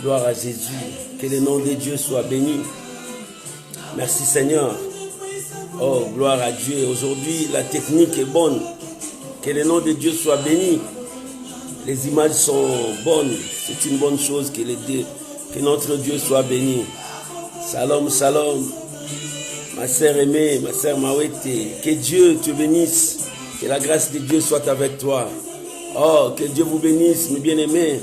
Gloire à Jésus. Que le nom de Dieu soit béni. Merci Seigneur. Oh, gloire à Dieu. Aujourd'hui, la technique est bonne. Que le nom de Dieu soit béni. Les images sont bonnes. C'est une bonne chose que notre Dieu soit béni. Shalom, shalom. Ma sœur aimée, ma sœur Mawete. Que Dieu te bénisse. Que la grâce de Dieu soit avec toi. Oh, que Dieu vous bénisse, mes bien-aimés.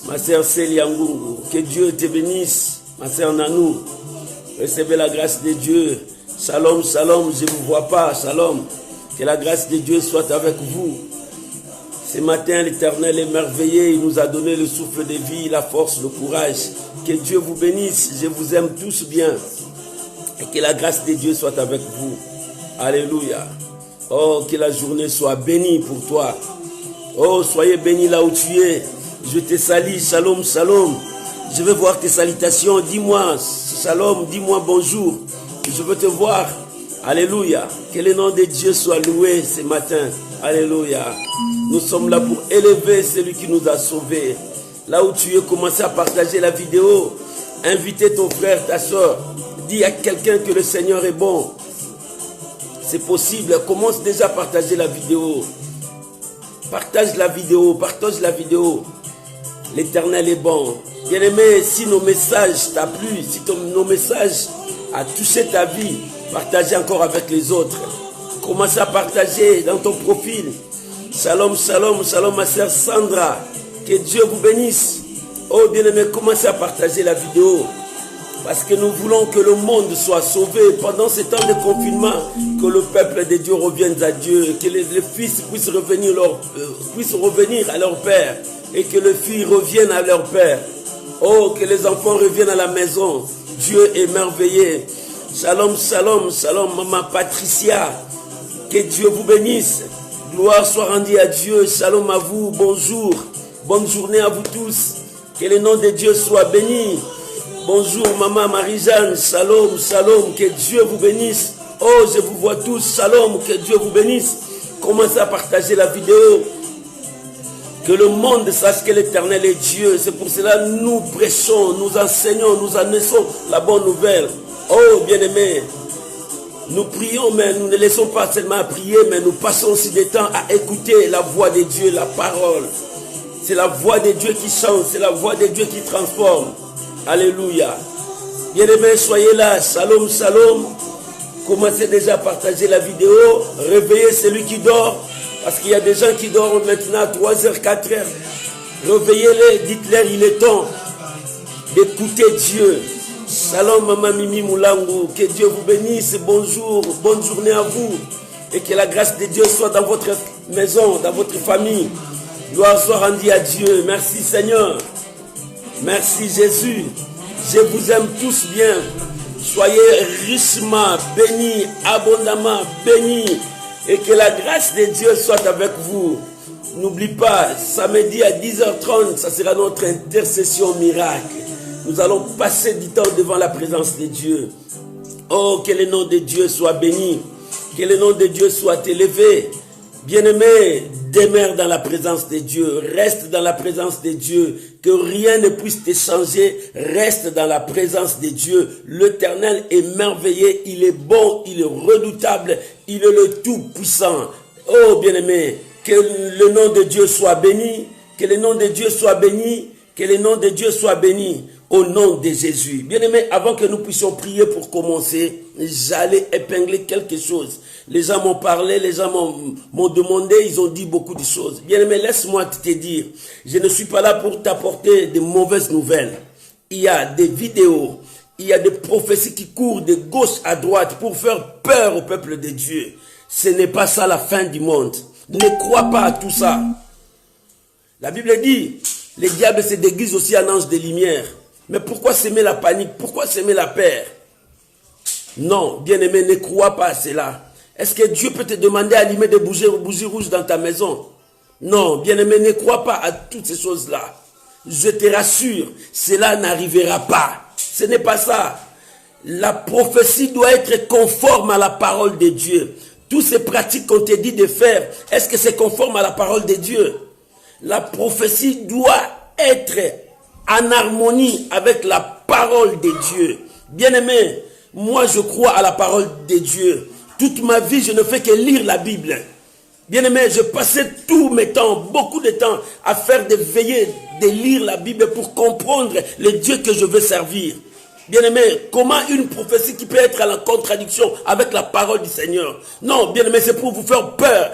Ma sœur Célia Ngungu, que Dieu te bénisse. Ma sœur Nanou, recevez la grâce de Dieu. Shalom, shalom, je ne vous vois pas. Shalom, que la grâce de Dieu soit avec vous. Ce matin, l'Éternel est merveilleux. Il nous a donné le souffle de vie, la force, le courage. Que Dieu vous bénisse. Je vous aime tous bien. Et que la grâce de Dieu soit avec vous. Alléluia. Oh, que la journée soit bénie pour toi. Oh, soyez bénis là où tu es. Je te salue, shalom, shalom. Je veux voir tes salutations. Dis-moi, shalom, dis-moi bonjour. Je veux te voir. Alléluia. Que le nom de Dieu soit loué ce matin. Alléluia. Nous sommes là pour élever celui qui nous a sauvés. Là où tu es, commencez à partager la vidéo. Invitez ton frère, ta soeur. Dis à quelqu'un que le Seigneur est bon. C'est possible. Commence déjà à partager la vidéo. Partage la vidéo. Partage la vidéo. L'Éternel est bon. Bien-aimé, si nos messages t'ont plu, si nos messages ont touché ta vie, partagez encore avec les autres. Commence à partager dans ton profil. Shalom, shalom, shalom ma sœur Sandra. Que Dieu vous bénisse. Oh bien-aimé, commencez à partager la vidéo. Parce que nous voulons que le monde soit sauvé pendant ces temps de confinement, que le peuple de Dieu revienne à Dieu, que les fils puissent revenir à leur père et que les filles reviennent à leur père. Oh, que les enfants reviennent à la maison. Dieu est merveilleux. Shalom, shalom, shalom, maman Patricia. Que Dieu vous bénisse. Gloire soit rendue à Dieu. Shalom à vous. Bonjour. Bonne journée à vous tous. Que le nom de Dieu soit béni. Bonjour maman Marie-Jeanne, shalom, shalom, que Dieu vous bénisse. Oh, je vous vois tous, shalom, que Dieu vous bénisse. Commencez à partager la vidéo. Que le monde sache que l'Éternel est Dieu. C'est pour cela que nous prêchons, nous enseignons, nous annonçons la bonne nouvelle. Oh, bien-aimés, nous prions, mais nous ne laissons pas seulement à prier, mais nous passons aussi des temps à écouter la voix de Dieu, la parole. C'est la voix de Dieu qui change, c'est la voix de Dieu qui transforme. Alléluia. Bien-aimés, soyez là. Shalom, shalom. Commencez déjà à partager la vidéo. Réveillez celui qui dort. Parce qu'il y a des gens qui dorment maintenant à 3h, 4h. Réveillez-les, dites-leur, il est temps d'écouter Dieu. Shalom, Maman Mimi Moulangu. Que Dieu vous bénisse. Bonjour, bonne journée à vous. Et que la grâce de Dieu soit dans votre maison, dans votre famille. Gloire soit rendue à Dieu. Merci Seigneur. Merci Jésus. Je vous aime tous bien. Soyez richement bénis, abondamment bénis. Et que la grâce de Dieu soit avec vous. N'oublie pas, samedi à 10h30, ça sera notre intercession miracle. Nous allons passer du temps devant la présence de Dieu. Oh, que le nom de Dieu soit béni. Que le nom de Dieu soit élevé. Bien-aimé, demeure dans la présence de Dieu. Reste dans la présence de Dieu. Que rien ne puisse te changer. Reste dans la présence de Dieu. L'Éternel est merveilleux. Il est bon. Il est redoutable. Il est le Tout-Puissant. Oh, bien-aimé, que le nom de Dieu soit béni. Que le nom de Dieu soit béni. Que le nom de Dieu soit béni. Au nom de Jésus. Bien-aimés, avant que nous puissions prier pour commencer, j'allais épingler quelque chose. Les gens m'ont parlé, les gens m'ont demandé, ils ont dit beaucoup de choses. Bien-aimé, laisse-moi te dire, je ne suis pas là pour t'apporter de mauvaises nouvelles. Il y a des vidéos, il y a des prophéties qui courent de gauche à droite pour faire peur au peuple de Dieu. Ce n'est pas ça la fin du monde. Ne crois pas à tout ça. La Bible dit, le diable se déguise aussi en ange de lumière. Mais pourquoi s'aimer la panique? Pourquoi s'aimer la peur? Non, bien-aimé, ne crois pas à cela. Est-ce que Dieu peut te demander d'allumer des bougies rouges dans ta maison? Non, bien-aimé, ne crois pas à toutes ces choses-là. Je te rassure, cela n'arrivera pas. Ce n'est pas ça. La prophétie doit être conforme à la parole de Dieu. Toutes ces pratiques qu'on te dit de faire, est-ce que c'est conforme à la parole de Dieu? La prophétie doit être en harmonie avec la parole de Dieu. Bien-aimé, moi je crois à la parole de Dieu. Toute ma vie, je ne fais que lire la Bible. Bien-aimé, je passais tous mes temps, beaucoup de temps, à faire des veillées, de lire la Bible pour comprendre le Dieu que je veux servir. Bien-aimé, comment une prophétie qui peut être à la contradiction avec la parole du Seigneur? Non, bien-aimé, c'est pour vous faire peur.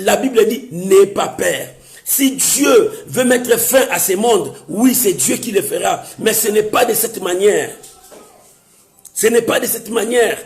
La Bible dit, n'aie pas peur. Si Dieu veut mettre fin à ce monde, oui, c'est Dieu qui le fera. Mais ce n'est pas de cette manière. Ce n'est pas de cette manière.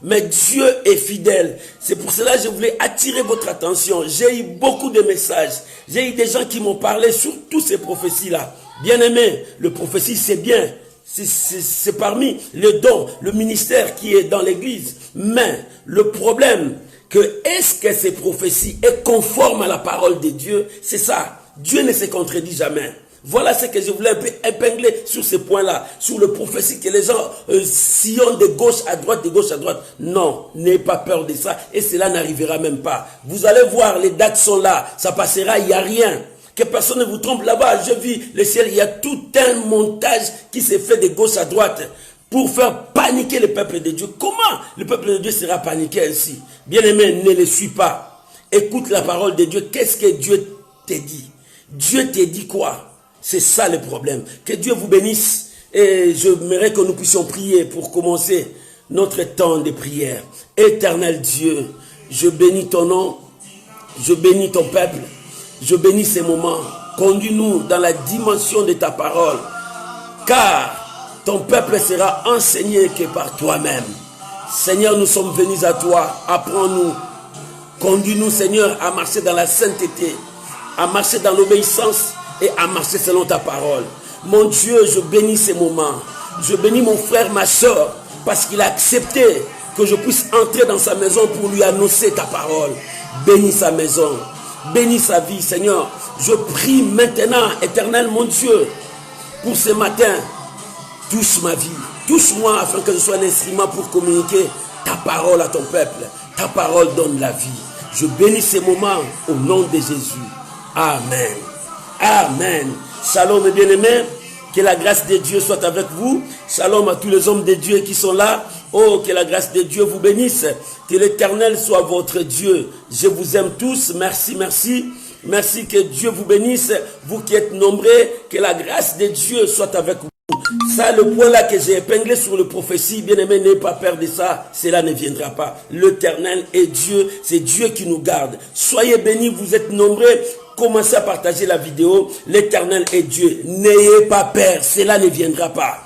Mais Dieu est fidèle. C'est pour cela que je voulais attirer votre attention. J'ai eu beaucoup de messages. J'ai eu des gens qui m'ont parlé sur toutes ces prophéties-là. Bien aimé, le prophétie c'est bien. C'est parmi les dons, le ministère qui est dans l'église. Mais le problème, que est-ce que ces prophéties est conforme à la parole de Dieu? C'est ça. Dieu ne se contredit jamais. Voilà ce que je voulais un peu épingler sur ce point-là, sur le prophétie que les gens sillonnent de gauche à droite, de gauche à droite. Non, n'ayez pas peur de ça et cela n'arrivera même pas. Vous allez voir, les dates sont là, ça passera, il n'y a rien. Que personne ne vous trompe là-bas, je vis le ciel, il y a tout un montage qui s'est fait de gauche à droite pour faire paniquer le peuple de Dieu. Comment le peuple de Dieu sera paniqué ainsi? Bien-aimé, ne le suis pas. Écoute la parole de Dieu. Qu'est-ce que Dieu te dit? Dieu te dit quoi? C'est ça le problème. Que Dieu vous bénisse. Et j'aimerais que nous puissions prier pour commencer notre temps de prière. Éternel Dieu, je bénis ton nom. Je bénis ton peuple. Je bénis ces moments. Conduis-nous dans la dimension de ta parole. Car ton peuple sera enseigné que par toi-même. Seigneur, nous sommes venus à toi. Apprends-nous. Conduis-nous, Seigneur, à marcher dans la sainteté, à marcher dans l'obéissance et à marcher selon ta parole. Mon Dieu, je bénis ces moments. Je bénis mon frère, ma soeur, parce qu'il a accepté que je puisse entrer dans sa maison pour lui annoncer ta parole. Bénis sa maison. Bénis sa vie, Seigneur. Je prie maintenant, éternel mon Dieu, pour ce matin. Touche ma vie, touche-moi afin que je sois un instrument pour communiquer ta parole à ton peuple. Ta parole donne la vie. Je bénis ces moments au nom de Jésus. Amen. Amen. Shalom, bien-aimés. Que la grâce de Dieu soit avec vous. Shalom à tous les hommes de Dieu qui sont là. Oh, que la grâce de Dieu vous bénisse. Que l'Éternel soit votre Dieu. Je vous aime tous. Merci, merci. Merci, que Dieu vous bénisse. Vous qui êtes nombreux, que la grâce de Dieu soit avec vous. Ça, le point là que j'ai épinglé sur le prophétie, bien-aimé, n'ayez pas peur de ça. Cela ne viendra pas. L'Éternel est Dieu. C'est Dieu qui nous garde. Soyez bénis, vous êtes nombreux. Commencez à partager la vidéo. L'Éternel est Dieu. N'ayez pas peur, cela ne viendra pas.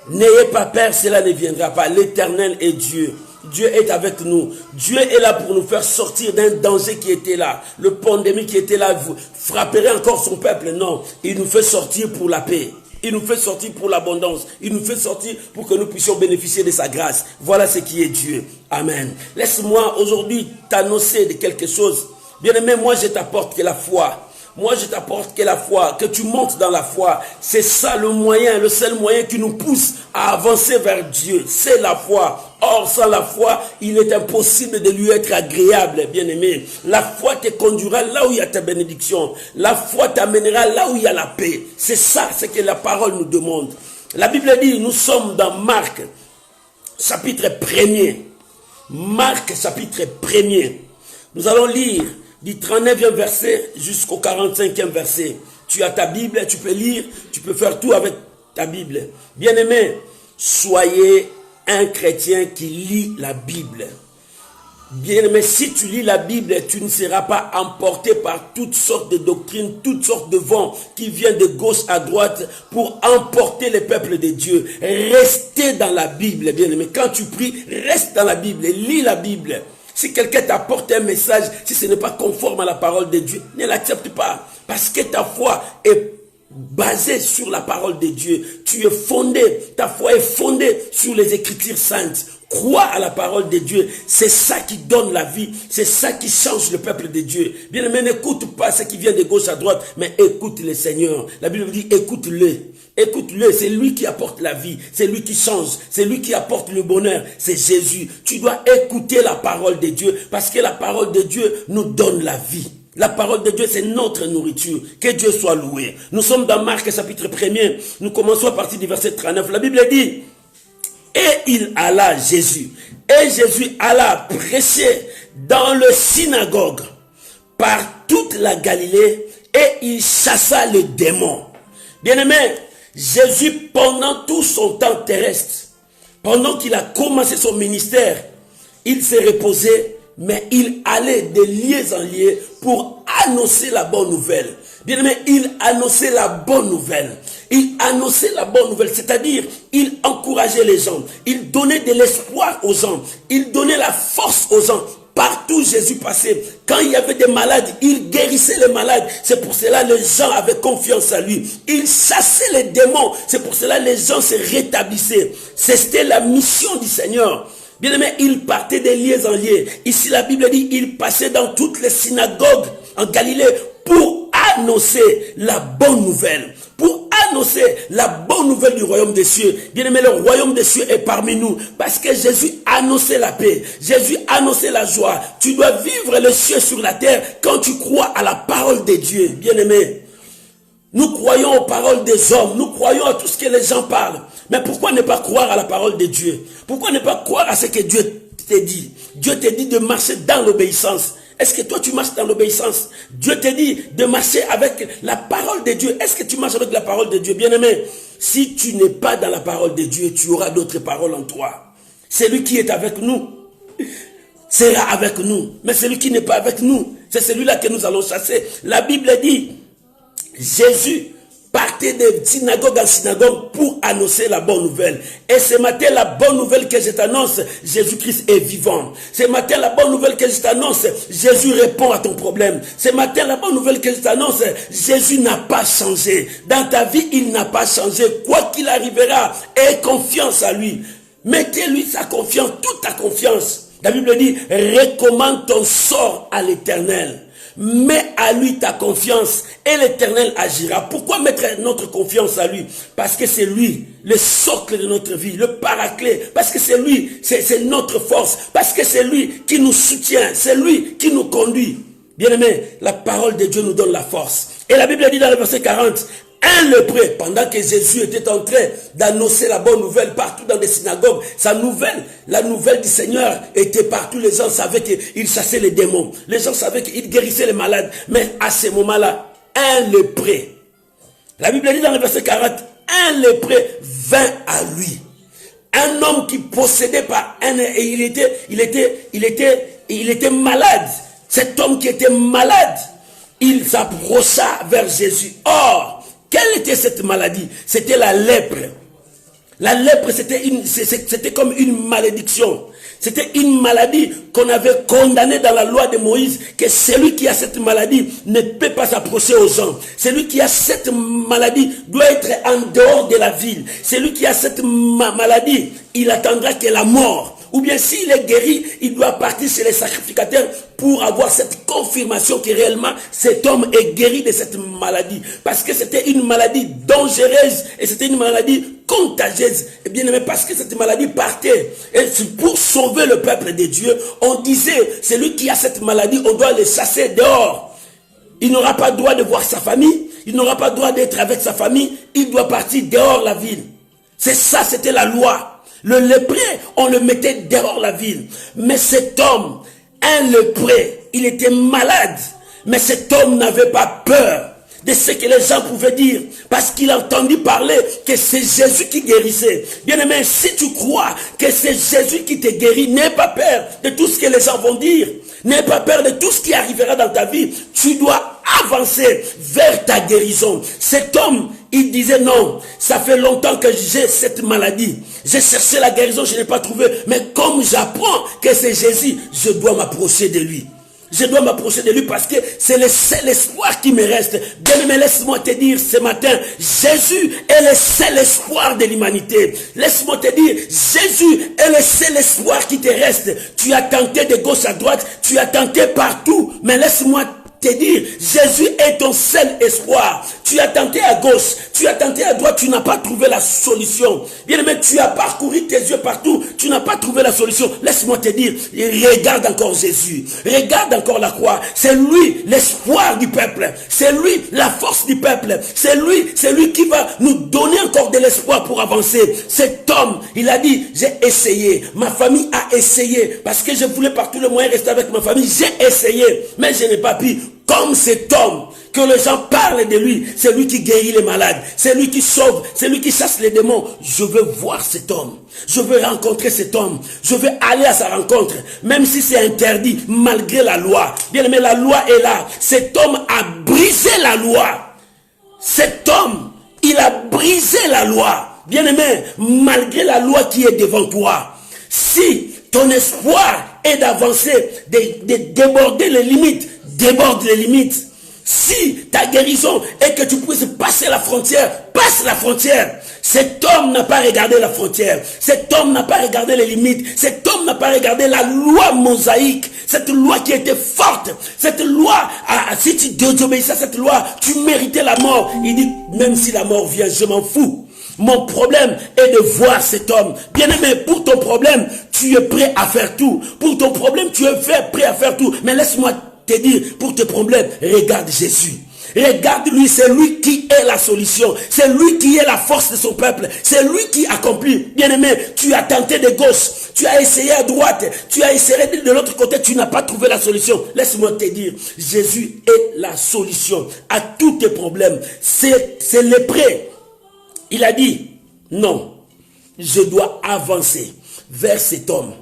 N'ayez pas peur, cela ne viendra pas. L'Éternel est Dieu. Dieu est avec nous. Dieu est là pour nous faire sortir d'un danger qui était là. Le pandémie qui était là. Vous frapperez encore son peuple. Non, il nous fait sortir pour la paix. Il nous fait sortir pour l'abondance. Il nous fait sortir pour que nous puissions bénéficier de sa grâce. Voilà ce qui est Dieu. Amen. Laisse-moi aujourd'hui t'annoncer de quelque chose. Bien-aimé, moi je t'apporte que la foi. Moi je t'apporte que la foi, que tu montes dans la foi. C'est ça le moyen, le seul moyen qui nous pousse à avancer vers Dieu. C'est la foi. Or, sans la foi, il est impossible de lui être agréable, bien-aimé. La foi te conduira là où il y a ta bénédiction. La foi t'amènera là où il y a la paix. C'est ça, ce que la parole nous demande. La Bible dit, nous sommes dans Marc, chapitre 1er. Marc, chapitre 1er. Nous allons lire du 39e verset jusqu'au 45e verset. Tu as ta Bible, tu peux lire, tu peux faire tout avec ta Bible. Bien-aimé, soyez un chrétien qui lit la Bible. Bien-aimé, si tu lis la Bible, tu ne seras pas emporté par toutes sortes de doctrines, toutes sortes de vents qui viennent de gauche à droite pour emporter les peuples de Dieu. Restez dans la Bible, bien-aimé. Quand tu pries, reste dans la Bible, lis la Bible. Si quelqu'un t'apporte un message, si ce n'est pas conforme à la parole de Dieu, ne l'accepte pas. Parce que ta foi est basée sur la parole de Dieu. Tu es fondé, ta foi est fondée sur les Écritures saintes. Crois à la parole de Dieu. C'est ça qui donne la vie. C'est ça qui change le peuple de Dieu. Bien aimé, n'écoute pas ce qui vient de gauche à droite, mais écoute le Seigneur. La Bible dit, écoute-le. Écoute-le, c'est lui qui apporte la vie, c'est lui qui change, c'est lui qui apporte le bonheur, c'est Jésus. Tu dois écouter la parole de Dieu, parce que la parole de Dieu nous donne la vie. La parole de Dieu, c'est notre nourriture. Que Dieu soit loué. Nous sommes dans Marc chapitre 1er, nous commençons à partir du verset 39. La Bible dit, et il alla, Jésus, et Jésus alla prêcher dans le synagogue par toute la Galilée, et il chassa les démons. Bien-aimé, Jésus, pendant tout son temps terrestre, pendant qu'il a commencé son ministère, il s'est reposé, mais il allait de lieu en lieu pour annoncer la bonne nouvelle. Bien-aimé, il annonçait la bonne nouvelle. Il annonçait la bonne nouvelle, c'est-à-dire, il encourageait les gens. Il donnait de l'espoir aux gens. Il donnait la force aux gens. Partout Jésus passait, quand il y avait des malades, il guérissait les malades. C'est pour cela que les gens avaient confiance en lui. Il chassait les démons. C'est pour cela que les gens se rétablissaient. C'était la mission du Seigneur. Bien aimé, il partait de lieu en lieu. Ici la Bible dit, il passait dans toutes les synagogues en Galilée pour annoncer la bonne nouvelle. Pour annoncer la bonne nouvelle du royaume des cieux. Bien aimé, le royaume des cieux est parmi nous. Parce que Jésus annonçait la paix. Jésus annonçait la joie. Tu dois vivre le ciel sur la terre quand tu crois à la parole de Dieu. Bien aimé, nous croyons aux paroles des hommes. Nous croyons à tout ce que les gens parlent. Mais pourquoi ne pas croire à la parole de Dieu? Pourquoi ne pas croire à ce que Dieu t'a dit? Dieu t'a dit de marcher dans l'obéissance. Est-ce que toi tu marches dans l'obéissance? Dieu te dit de marcher avec la parole de Dieu. Est-ce que tu marches avec la parole de Dieu? Bien-aimé, si tu n'es pas dans la parole de Dieu, tu auras d'autres paroles en toi. Celui qui est avec nous sera avec nous. Mais celui qui n'est pas avec nous, c'est celui-là que nous allons chasser. La Bible dit, Jésus partait de synagogue en synagogue pour annoncer la bonne nouvelle. Et ce matin, la bonne nouvelle que je t'annonce, Jésus-Christ est vivant. Ce matin, la bonne nouvelle que je t'annonce, Jésus répond à ton problème. Ce matin, la bonne nouvelle que je t'annonce, Jésus n'a pas changé. Dans ta vie, il n'a pas changé. Quoi qu'il arrivera, aie confiance à lui. Mettez-lui sa confiance, toute ta confiance. La Bible dit, recommande ton sort à l'Éternel. Mets à lui ta confiance et l'Éternel agira. Pourquoi mettre notre confiance à lui? Parce que c'est lui, le socle de notre vie, le paraclet. Parce que c'est lui, c'est notre force. Parce que c'est lui qui nous soutient, c'est lui qui nous conduit. Bien-aimé, la parole de Dieu nous donne la force. Et la Bible dit dans le verset 40, un lépreux, pendant que Jésus était en train d'annoncer la bonne nouvelle partout dans les synagogues, la nouvelle du Seigneur était partout. Les gens savaient qu'il chassait les démons. Les gens savaient qu'il guérissait les malades. Mais à ce moment-là, un lépreux, la Bible dit dans le verset 40, un lépreux vint à lui. Un homme qui possédait par un, et il était malade. Cet homme qui était malade, il s'approcha vers Jésus. Or, quelle était cette maladie? C'était la lèpre. La lèpre, c'était comme une malédiction. C'était une maladie qu'on avait condamnée dans la loi de Moïse, que celui qui a cette maladie ne peut pas s'approcher aux gens. Celui qui a cette maladie doit être en dehors de la ville. Celui qui a cette maladie, il attendra que la mort. Ou bien s'il est guéri, il doit partir chez les sacrificateurs pour avoir cette confirmation que réellement cet homme est guéri de cette maladie. Parce que c'était une maladie dangereuse et c'était une maladie contagieuse. Et bien aimé, parce que cette maladie partait. Et pour sauver le peuple de Dieu, on disait, celui qui a cette maladie, on doit le chasser dehors. Il n'aura pas le droit de voir sa famille, il n'aura pas le droit d'être avec sa famille, il doit partir dehors la ville. C'est ça, c'était la loi. Le lépreux, on le mettait dehors la ville. Mais cet homme, un lépreux, il était malade. Mais cet homme n'avait pas peur de ce que les gens pouvaient dire. Parce qu'il a entendu parler que c'est Jésus qui guérissait. Bien aimé, si tu crois que c'est Jésus qui te guérit, n'aie pas peur de tout ce que les gens vont dire. N'aie pas peur de tout ce qui arrivera dans ta vie. Tu dois avancer vers ta guérison. Cet homme, il disait non, ça fait longtemps que j'ai cette maladie. J'ai cherché la guérison, je n'ai pas trouvé. Mais comme j'apprends que c'est Jésus, je dois m'approcher de lui. Je dois m'approcher de lui parce que c'est le seul espoir qui me reste. Bien-aimé, laisse-moi te dire ce matin, Jésus est le seul espoir de l'humanité. Laisse-moi te dire, Jésus est le seul espoir qui te reste. Tu as tenté de gauche à droite, tu as tenté partout, mais laisse-moi te dire, Jésus est ton seul espoir. Tu as tenté à gauche, tu as tenté à droite, tu n'as pas trouvé la solution. Bien aimé, tu as parcouru tes yeux partout, tu n'as pas trouvé la solution. Laisse-moi te dire, regarde encore Jésus, regarde encore la croix. C'est lui l'espoir du peuple, c'est lui la force du peuple, c'est lui qui va nous donner encore de l'espoir pour avancer. Cet homme, il a dit, j'ai essayé, ma famille a essayé, parce que je voulais par tous les moyens rester avec ma famille, j'ai essayé, mais je n'ai pas pu. Comme cet homme, que les gens parlent de lui, c'est lui qui guérit les malades, c'est lui qui sauve, c'est lui qui chasse les démons. Je veux voir cet homme, je veux rencontrer cet homme, je veux aller à sa rencontre, même si c'est interdit, malgré la loi. Bien aimé, la loi est là. Cet homme a brisé la loi. Cet homme, il a brisé la loi. Bien aimé, malgré la loi qui est devant toi, si ton espoir est d'avancer, de déborder les limites, déborde les limites. Si ta guérison est que tu puisses passer la frontière, passe la frontière. Cet homme n'a pas regardé la frontière. Cet homme n'a pas regardé les limites. Cet homme n'a pas regardé la loi mosaïque. Cette loi qui était forte. Cette loi, si tu désobéissais à cette loi, tu méritais la mort. Il dit, même si la mort vient, je m'en fous. Mon problème est de voir cet homme. Bien-aimé, pour ton problème, tu es prêt à faire tout. Pour ton problème, tu es prêt à faire tout. Mais laisse-moi te dire, pour tes problèmes, regarde Jésus. Regarde lui, c'est lui qui est la solution. C'est lui qui est la force de son peuple. C'est lui qui accomplit. Bien-aimé, tu as tenté de gauche, tu as essayé à droite, tu as essayé de l'autre côté, tu n'as pas trouvé la solution. Laisse-moi te dire, Jésus est la solution à tous tes problèmes. C'est lépreux. Il a dit, non, je dois avancer vers cet homme.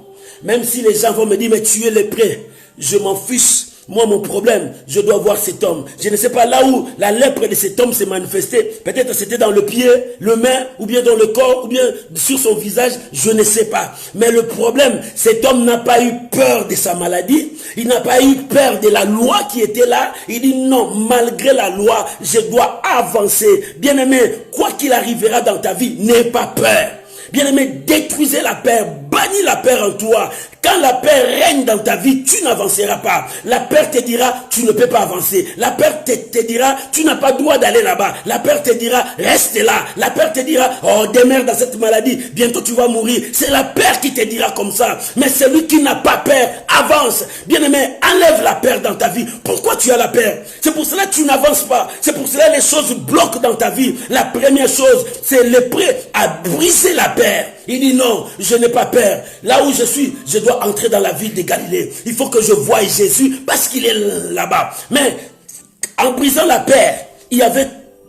Même si les gens vont me dire, mais tu es lépreux, je m'en fiche. Moi, mon problème, je dois voir cet homme. Je ne sais pas là où la lèpre de cet homme s'est manifestée. Peut-être c'était dans le pied, le main, ou bien dans le corps, ou bien sur son visage. Je ne sais pas. Mais le problème, cet homme n'a pas eu peur de sa maladie. Il n'a pas eu peur de la loi qui était là. Il dit non, malgré la loi, je dois avancer. Bien-aimé, quoi qu'il arrivera dans ta vie, n'aie pas peur. Bien-aimé, détruisez la peur, bannis la peur en toi. Quand la peur règne dans ta vie, tu n'avanceras pas. La peur te dira, tu ne peux pas avancer. La peur te dira, tu n'as pas le droit d'aller là-bas. La peur te dira, reste là. La peur te dira, oh, demeure dans cette maladie, bientôt tu vas mourir. C'est la peur qui te dira comme ça. Mais celui qui n'a pas peur, avance. Bien-aimé, enlève la peur dans ta vie. Pourquoi tu as la peur? C'est pour cela que tu n'avances pas. C'est pour cela que les choses bloquent dans ta vie. La première chose, c'est le prêt à briser la peur. Il dit non, je n'ai pas peur. Là où je suis, je dois entrer dans la ville de Galilée. Il faut que je voie Jésus parce qu'il est là-bas. Mais en brisant la peur, il y avait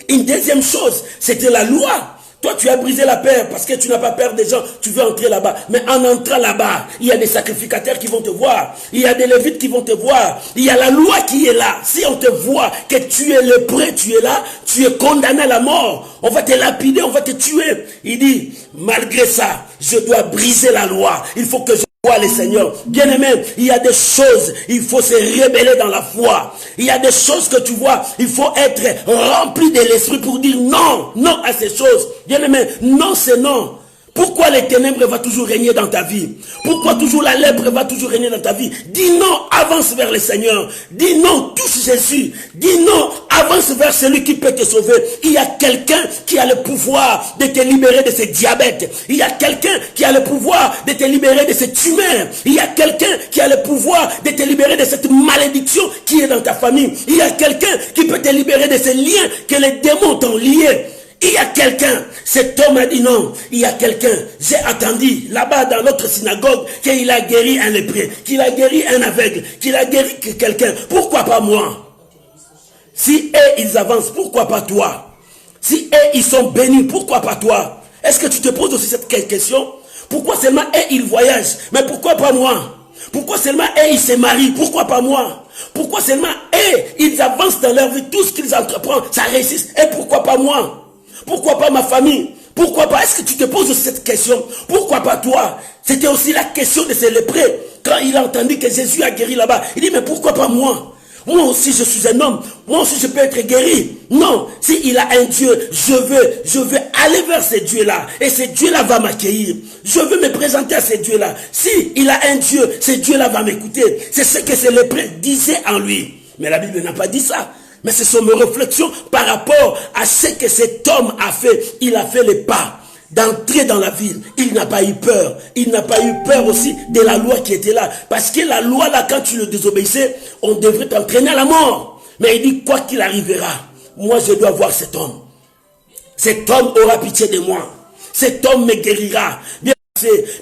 une deuxième chose, c'était la loi. Toi, tu as brisé la peur parce que tu n'as pas peur des gens, tu veux entrer là-bas. Mais en entrant là-bas, il y a des sacrificateurs qui vont te voir. Il y a des lévites qui vont te voir. Il y a la loi qui est là. Si on te voit que tu es lépreux, tu es là, tu es condamné à la mort. On va te lapider, on va te tuer. Il dit, malgré ça, je dois briser la loi. Il faut que je vois le Seigneur. Bien-aimé, il y a des choses, il faut se rébeller dans la foi. Il y a des choses que tu vois, il faut être rempli de l'esprit pour dire non, non à ces choses. Bien-aimé, non c'est non. Pourquoi les ténèbres vont toujours régner dans ta vie? Pourquoi toujours la lèpre va toujours régner dans ta vie? Dis non, avance vers le Seigneur. Dis non, touche Jésus. Dis non, avance vers celui qui peut te sauver. Il y a quelqu'un qui a le pouvoir de te libérer de ce diabète. Il y a quelqu'un qui a le pouvoir de te libérer de cette tumeur. Il y a quelqu'un qui a le pouvoir de te libérer de cette malédiction qui est dans ta famille. Il y a quelqu'un qui peut te libérer de ces liens que les démons t'ont liés. Il y a quelqu'un, cet homme a dit non, il y a quelqu'un, j'ai attendu là-bas dans notre synagogue qu'il a guéri un lépreux, qu'il a guéri un aveugle, qu'il a guéri quelqu'un. Pourquoi pas moi? Si eux ils avancent, pourquoi pas toi? Si eux ils sont bénis, pourquoi pas toi? Est-ce que tu te poses aussi cette question? Pourquoi seulement eux ils voyagent, mais pourquoi pas moi? Pourquoi seulement eux ils se marient, pourquoi pas moi? Pourquoi seulement eux ils avancent dans leur vie, tout ce qu'ils entreprennent, ça réussit, et pourquoi pas moi? Pourquoi pas ma famille? Pourquoi pas? Est-ce que tu te poses cette question? Pourquoi pas toi? C'était aussi la question de ces lépreux. Quand il a entendu que Jésus a guéri là-bas, il dit mais pourquoi pas moi? Moi aussi je suis un homme. Moi aussi je peux être guéri. Non, s'il a un Dieu, je veux aller vers ce Dieu-là. Et ce Dieu-là va m'accueillir. Je veux me présenter à ce Dieu-là. S'il a un Dieu, ce Dieu-là va m'écouter. C'est ce que ces lépreux disaient en lui. Mais la Bible n'a pas dit ça. Mais ce sont mes réflexions par rapport à ce que cet homme a fait. Il a fait le pas d'entrer dans la ville. Il n'a pas eu peur. Il n'a pas eu peur aussi de la loi qui était là. Parce que la loi là, quand tu le désobéissais, on devrait t'entraîner à la mort. Mais il dit, quoi qu'il arrivera, moi je dois voir cet homme. Cet homme aura pitié de moi. Cet homme me guérira.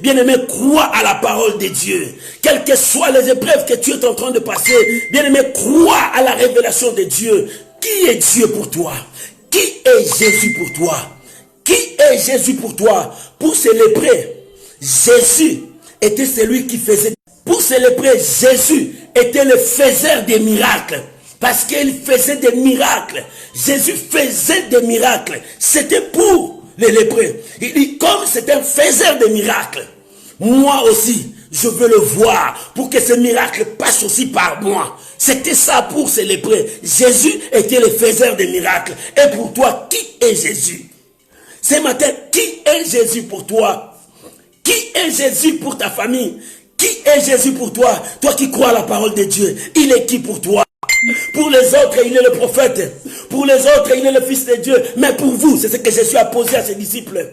Bien-aimé, crois à la parole de Dieu. Quelles que soient les épreuves que tu es en train de passer, bien-aimé, crois à la révélation de Dieu. Qui est Dieu pour toi? Qui est Jésus pour toi? Qui est Jésus pour toi? Pour ces lépreux, Jésus était celui qui faisait. Pour ces lépreux, Jésus était le faiseur des miracles. Parce qu'il faisait des miracles. Jésus faisait des miracles. C'était pour les lépreux. Il dit, comme c'est un faiseur de miracles, moi aussi, je veux le voir pour que ce miracle passe aussi par moi. C'était ça pour ces lépreux. Jésus était le faiseur de miracles. Et pour toi, qui est Jésus? Ce matin, qui est Jésus pour toi? Qui est Jésus pour ta famille? Qui est Jésus pour toi? Toi qui crois à la parole de Dieu, il est qui pour toi? Pour les autres, il est le prophète. Pour les autres, il est le Fils de Dieu. Mais pour vous, c'est ce que Jésus a posé à ses disciples.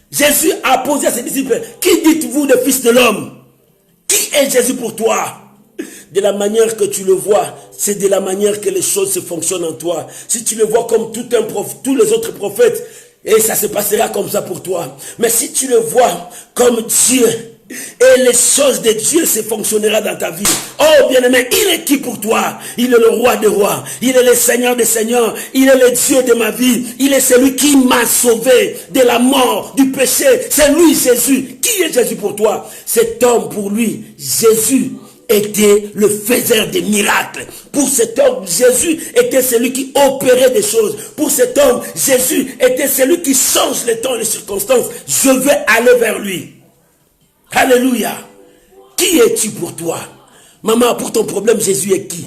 Jésus a posé à ses disciples, qui dites-vous de Fils de l'homme? Qui est Jésus pour toi? De la manière que tu le vois, c'est de la manière que les choses se fonctionnent en toi. Si tu le vois comme tous les autres prophètes, et ça se passera comme ça pour toi. Mais si tu le vois comme Dieu, et les choses de Dieu se fonctionnera dans ta vie. Oh bien-aimé, il est qui pour toi? Il est le roi des rois. Il est le Seigneur des seigneurs. Il est le Dieu de ma vie. Il est celui qui m'a sauvé de la mort, du péché. C'est lui Jésus. Qui est Jésus pour toi? Cet homme, pour lui, Jésus était le faiseur des miracles. Pour cet homme, Jésus était celui qui opérait des choses. Pour cet homme, Jésus était celui qui change les temps et les circonstances. Je veux aller vers lui. Alléluia. Qui es-tu pour toi? Maman, pour ton problème, Jésus est qui?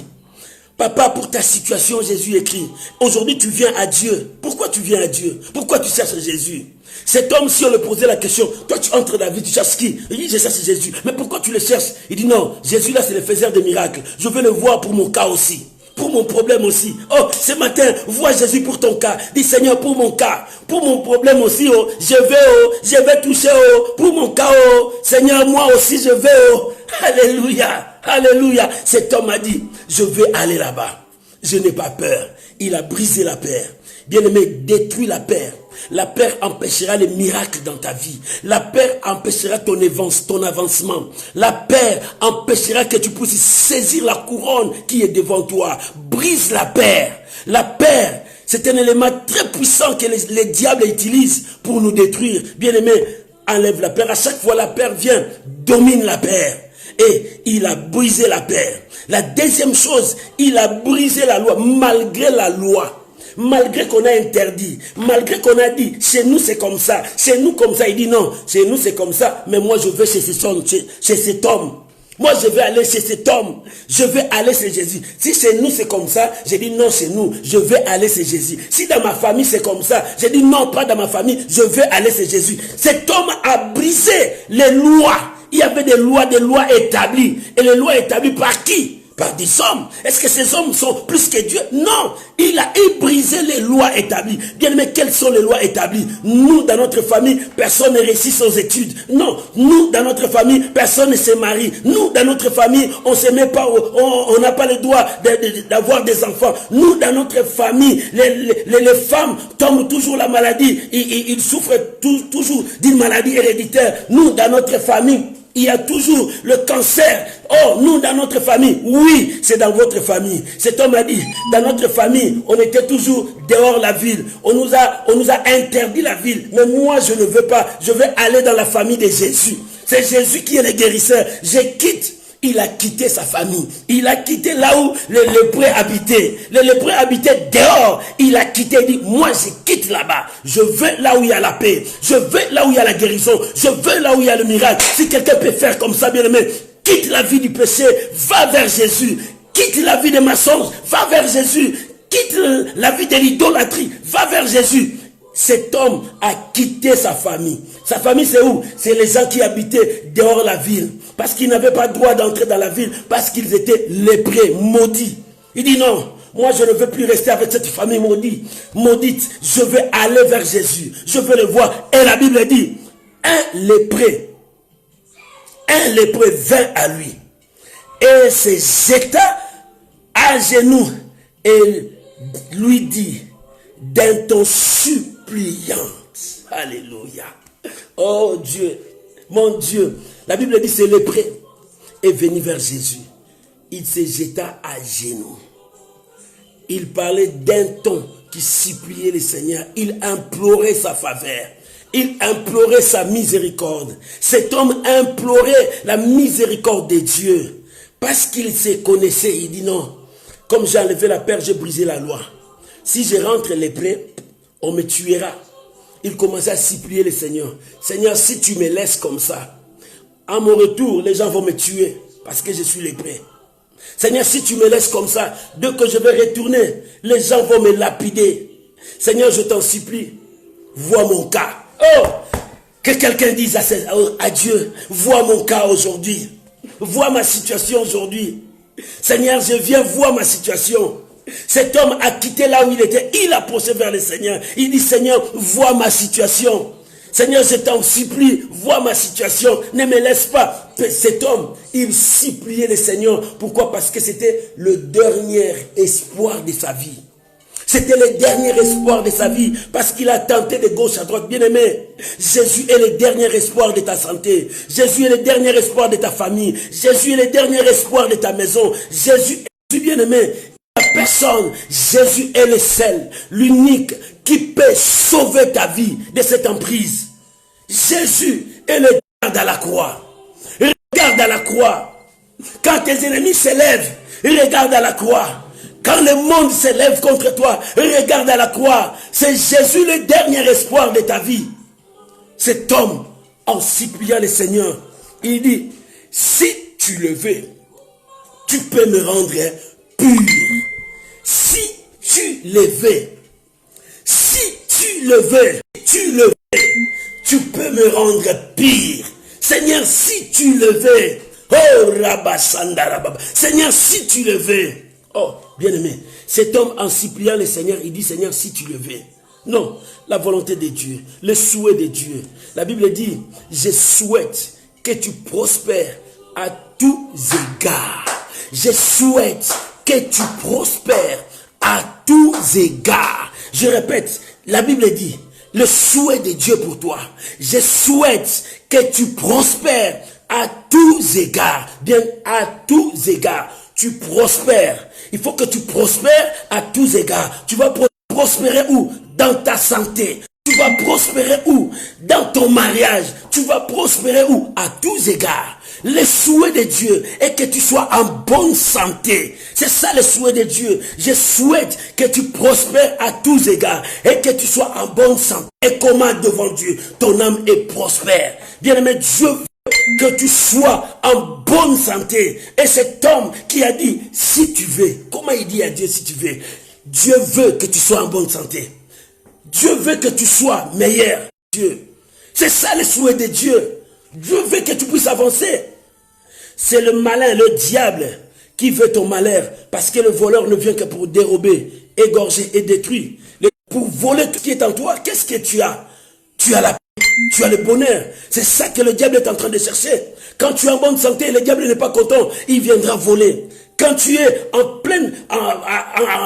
Papa, pour ta situation, Jésus écrit. Aujourd'hui, tu viens à Dieu. Pourquoi tu viens à Dieu? Pourquoi tu cherches Jésus? Cet homme, si on lui posait la question, toi tu entres dans la vie, tu cherches qui? Il dit, je cherche Jésus. Mais pourquoi tu le cherches? Il dit, non, Jésus là, c'est le faiseur de miracles. Je veux le voir pour mon cas aussi. Pour mon problème aussi. Oh, ce matin, vois Jésus pour ton cas. Dis, Seigneur, pour mon cas, pour mon problème aussi, oh, je vais toucher, oh, pour mon cas, oh, Seigneur, moi aussi, je vais, oh. Alléluia, alléluia. Cet homme a dit, je vais aller là-bas. Je n'ai pas peur. Il a brisé la peur. Bien-aimé, détruis la peur. La peur empêchera les miracles dans ta vie. La peur empêchera ton avancement. La peur empêchera que tu puisses saisir la couronne qui est devant toi. Brise la peur. La peur, c'est un élément très puissant que les diables utilisent pour nous détruire. Bien-aimé, enlève la peur. À chaque fois la peur vient, domine la peur. Et il a brisé la peur. La deuxième chose, il a brisé la loi malgré la loi. Malgré qu'on a interdit, malgré qu'on a dit, chez nous c'est comme ça, chez nous comme ça, il dit non, chez nous c'est comme ça, mais moi je vais chez cet homme. Moi je vais aller chez cet homme, je vais aller chez Jésus. Si chez nous c'est comme ça, j'ai dit non chez nous, je vais aller chez Jésus. Si dans ma famille c'est comme ça, j'ai dit non pas dans ma famille, je vais aller chez Jésus. Cet homme a brisé les lois. Il y avait des lois établies. Et les lois établies par qui? Par des hommes. Est-ce que ces hommes sont plus que Dieu? Non. Il a brisé les lois établies. Bien aimé, quelles sont les lois établies? Nous, dans notre famille, personne ne réussit aux études. Non. Nous, dans notre famille, personne ne se marie. Nous, dans notre famille, on se met pas, on n'a pas le droit d'avoir des enfants. Nous, dans notre famille, les femmes tombent toujours la maladie. Ils souffrent toujours d'une maladie héréditaire. Nous, dans notre famille, il y a toujours le cancer. Oh, nous dans notre famille, oui, c'est dans votre famille. Cet homme a dit, dans notre famille, on était toujours dehors la ville. On nous a interdit la ville. Mais moi, je ne veux pas. Je veux aller dans la famille de Jésus. C'est Jésus qui est le guérisseur. Je quitte. Il a quitté sa famille. Il a quitté là où les lépreux habitaient. Les lépreux habitaient dehors. Il a quitté. Il dit, moi je quitte là-bas. Je vais là où il y a la paix. Je vais là où il y a la guérison. Je vais là où il y a le miracle. Si quelqu'un peut faire comme ça, bien aimé, quitte la vie du péché. Va vers Jésus. Quitte la vie des mensonges. Va vers Jésus. Quitte la vie de l'idolâtrie. Va vers Jésus. Cet homme a quitté sa famille. Sa famille c'est où? C'est les gens qui habitaient dehors la ville. Parce qu'ils n'avaient pas droit d'entrer dans la ville. Parce qu'ils étaient lépreux, maudits. Il dit non, moi je ne veux plus rester avec cette famille maudite. Je veux aller vers Jésus. Je veux le voir. Et la Bible dit, un lépreux vint à lui. Et se jeta à genoux. Et lui dit, d'un ton suppliant. Alléluia. Oh Dieu, mon Dieu. La Bible dit, c'est lépreux est venu vers Jésus. Il se jeta à genoux. Il parlait d'un ton qui suppliait le Seigneur. Il implorait sa faveur. Il implorait sa miséricorde. Cet homme implorait la miséricorde de Dieu. Parce qu'il se connaissait. Il dit non. Comme j'ai enlevé la peur, j'ai brisé la loi. Si je rentre lépreux, on me tuera. Il commençait à supplier le Seigneur. Seigneur, si tu me laisses comme ça, à mon retour, les gens vont me tuer parce que je suis lépreux. Seigneur, si tu me laisses comme ça, dès que je vais retourner, les gens vont me lapider. Seigneur, je t'en supplie, vois mon cas. Oh, que quelqu'un dise à Dieu, vois mon cas aujourd'hui. Vois ma situation aujourd'hui. Seigneur, je viens voir ma situation. Cet homme a quitté là où il était. Il a poussé vers le Seigneur. Il dit, Seigneur, vois ma situation. Seigneur, je t'en supplie, vois ma situation. Ne me laisse pas. Cet homme, il suppliait le Seigneur. Pourquoi? Parce que c'était le dernier espoir de sa vie. C'était le dernier espoir de sa vie. Parce qu'il a tenté de gauche à droite. Bien aimé, Jésus est le dernier espoir de ta santé. Jésus est le dernier espoir de ta famille. Jésus est le dernier espoir de ta maison. Jésus, bien aimé, personne. Jésus est le seul, l'unique qui peut sauver ta vie de cette emprise. Jésus est le garde à la croix. Regarde à la croix. Quand tes ennemis s'élèvent, regarde à la croix. Quand le monde s'élève contre toi, regarde à la croix. C'est Jésus le dernier espoir de ta vie. Cet homme, en suppliant le Seigneur, il dit, si tu le veux, tu peux me rendre pur. tu le veux, si tu le veux, tu peux me rendre pire. Seigneur, si tu le veux, oh Rabasanda Rababa, Seigneur, si tu le veux. Oh, bien-aimé, cet homme en suppliant le Seigneur, il dit, Seigneur, si tu le veux. Non, la volonté de Dieu, le souhait de Dieu. La Bible dit, je souhaite que tu prospères à tous égards. Je souhaite que tu prospères à tous égards. Je répète, la Bible dit, le souhait de Dieu pour toi. Je souhaite que tu prospères à tous égards. Bien, à tous égards. Tu prospères. Il faut que tu prospères à tous égards. Tu vas prospérer où? Dans ta santé. Tu vas prospérer où? Dans ton mariage. Tu vas prospérer où? À tous égards. Le souhait de Dieu est que tu sois en bonne santé. C'est ça le souhait de Dieu. Je souhaite que tu prospères à tous égards et que tu sois en bonne santé. Et comment devant Dieu ton âme est prospère. Bien-aimé, Dieu veut que tu sois en bonne santé. Et cet homme qui a dit, si tu veux, comment il dit à Dieu si tu veux? Dieu veut que tu sois en bonne santé. Dieu veut que tu sois meilleur. Dieu. C'est ça le souhait de Dieu. Dieu veut que tu puisses avancer. C'est le malin, le diable qui veut ton malheur. Parce que le voleur ne vient que pour dérober, égorger et détruire. Pour voler tout ce qui est en toi, qu'est-ce que tu as? Tu as la paix, tu as le bonheur. C'est ça que le diable est en train de chercher. Quand tu es en bonne santé, le diable n'est pas content. Il viendra voler. Quand tu es en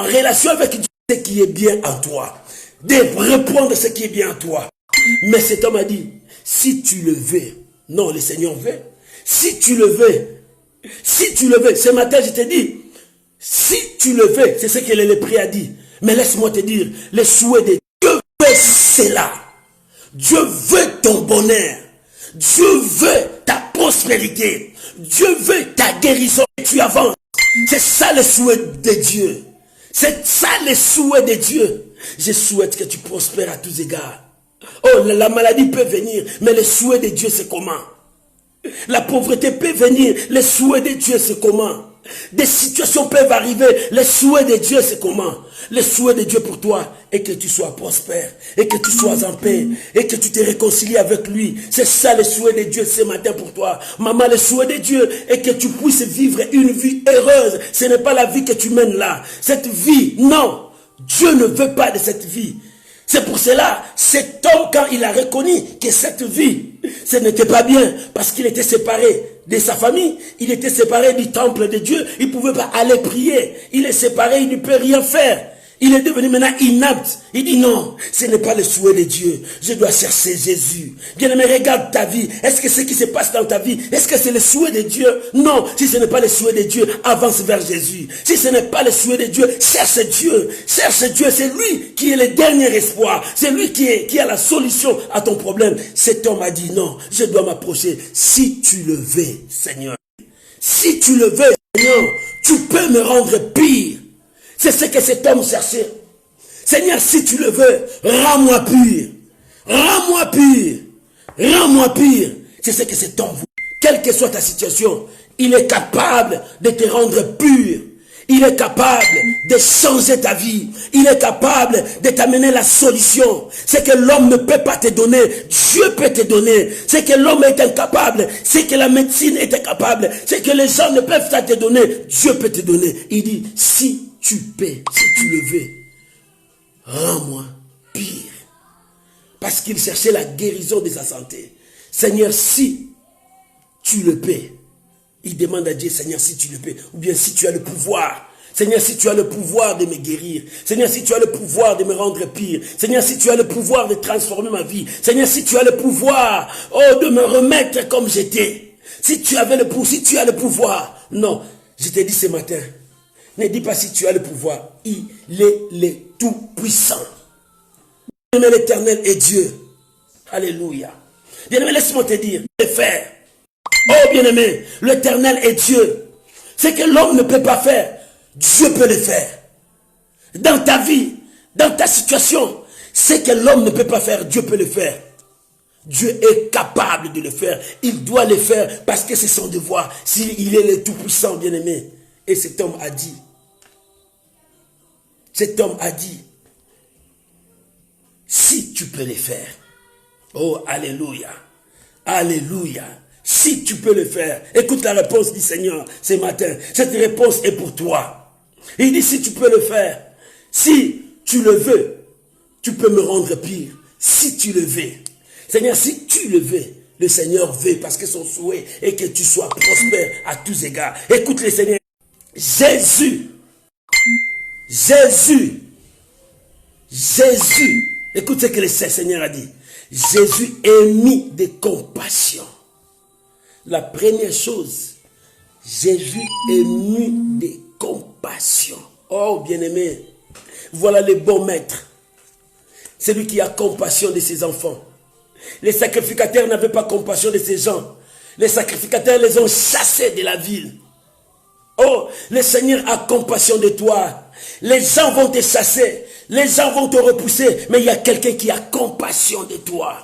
relation avec Dieu, ce qui est bien en toi. De répondre ce qui est bien en toi. Mais cet homme a dit, si tu le veux, non, le Seigneur veut. Si tu le veux, ce matin je te dis, si tu le veux, c'est ce que le lépreux a dit. Mais laisse-moi te dire, le souhait de Dieu veut cela. Dieu veut ton bonheur. Dieu veut ta prospérité. Dieu veut ta guérison et tu avances. C'est ça le souhait de Dieu. C'est ça le souhait de Dieu. Je souhaite que tu prospères à tous égards. Oh, la maladie peut venir, mais le souhait de Dieu, c'est comment? La pauvreté peut venir, le souhait de Dieu, c'est comment? Des situations peuvent arriver, le souhait de Dieu, c'est comment? Le souhait de Dieu pour toi est que tu sois prospère, et que tu sois en paix, et que tu te réconcilies avec lui. C'est ça le souhait de Dieu ce matin pour toi. Maman, le souhait de Dieu est que tu puisses vivre une vie heureuse. Ce n'est pas la vie que tu mènes là. Cette vie, non. Dieu ne veut pas de cette vie. C'est pour cela, cet homme, quand il a reconnu que cette vie, ce n'était pas bien, parce qu'il était séparé de sa famille, il était séparé du temple de Dieu, il ne pouvait pas aller prier, il est séparé, il ne peut rien faire. Il est devenu maintenant inapte. Il dit non, ce n'est pas le souhait de Dieu. Je dois chercher Jésus. Bien-aimé, regarde ta vie. Est-ce que ce qui se passe dans ta vie, est-ce que c'est le souhait de Dieu? Non, si ce n'est pas le souhait de Dieu, avance vers Jésus. Si ce n'est pas le souhait de Dieu, cherche Dieu. Cherche Dieu, c'est lui qui est le dernier espoir. C'est lui qui a la solution à ton problème. Cet homme a dit non, je dois m'approcher. Si tu le veux, Seigneur. Si tu le veux, Seigneur, tu peux me rendre pire. C'est ce que cet homme cherchait. Seigneur, si tu le veux, rends-moi pur. Rends-moi pur. Rends-moi pur. C'est ce que cet homme veut. Quelle que soit ta situation, il est capable de te rendre pur. Il est capable de changer ta vie. Il est capable de t'amener la solution. Ce que l'homme ne peut pas te donner, Dieu peut te donner. Ce que l'homme est incapable, ce que la médecine est incapable, ce que les gens ne peuvent pas te donner, Dieu peut te donner. Il dit, si tu peux, si tu le veux, rends-moi pire. Parce qu'il cherchait la guérison de sa santé. Seigneur, si tu le peux, il demande à Dieu, Seigneur, si tu le peux, ou bien si tu as le pouvoir. Seigneur, si tu as le pouvoir de me guérir. Seigneur, si tu as le pouvoir de me rendre pire. Seigneur, si tu as le pouvoir de transformer ma vie. Seigneur, si tu as le pouvoir, oh, de me remettre comme j'étais. Si tu as le pouvoir. Non, je t'ai dit ce matin, ne dis pas si tu as le pouvoir. Il est le tout-puissant. Bien-aimé, l'Éternel est Dieu. Alléluia. Bien-aimé, laisse-moi te dire, le faire. Oh, bien-aimé, l'Éternel est Dieu. Ce que l'homme ne peut pas faire, Dieu peut le faire. Dans ta vie, dans ta situation, ce que l'homme ne peut pas faire, Dieu peut le faire. Dieu est capable de le faire. Il doit le faire parce que c'est son devoir. S'il est le tout-puissant, bien-aimé. Et cet homme a dit, cet homme a dit, si tu peux le faire. Oh, alléluia. Alléluia. Si tu peux le faire. Écoute la réponse du Seigneur ce matin. Cette réponse est pour toi. Il dit, si tu peux le faire. Si tu le veux, tu peux me rendre pire. Si tu le veux. Seigneur, si tu le veux, le Seigneur veut parce que son souhait est que tu sois prospère à tous égards. Écoute le Seigneur. Jésus. Écoute ce que le Seigneur a dit. Jésus est mis de compassion. La première chose, Jésus est mis de compassion. Oh, bien-aimé, voilà le bon maître. Celui qui a compassion de ses enfants. Les sacrificateurs n'avaient pas compassion de ces gens. Les sacrificateurs les ont chassés de la ville. Oh, le Seigneur a compassion de toi. Les gens vont te chasser. Les gens vont te repousser. Mais il y a quelqu'un qui a compassion de toi.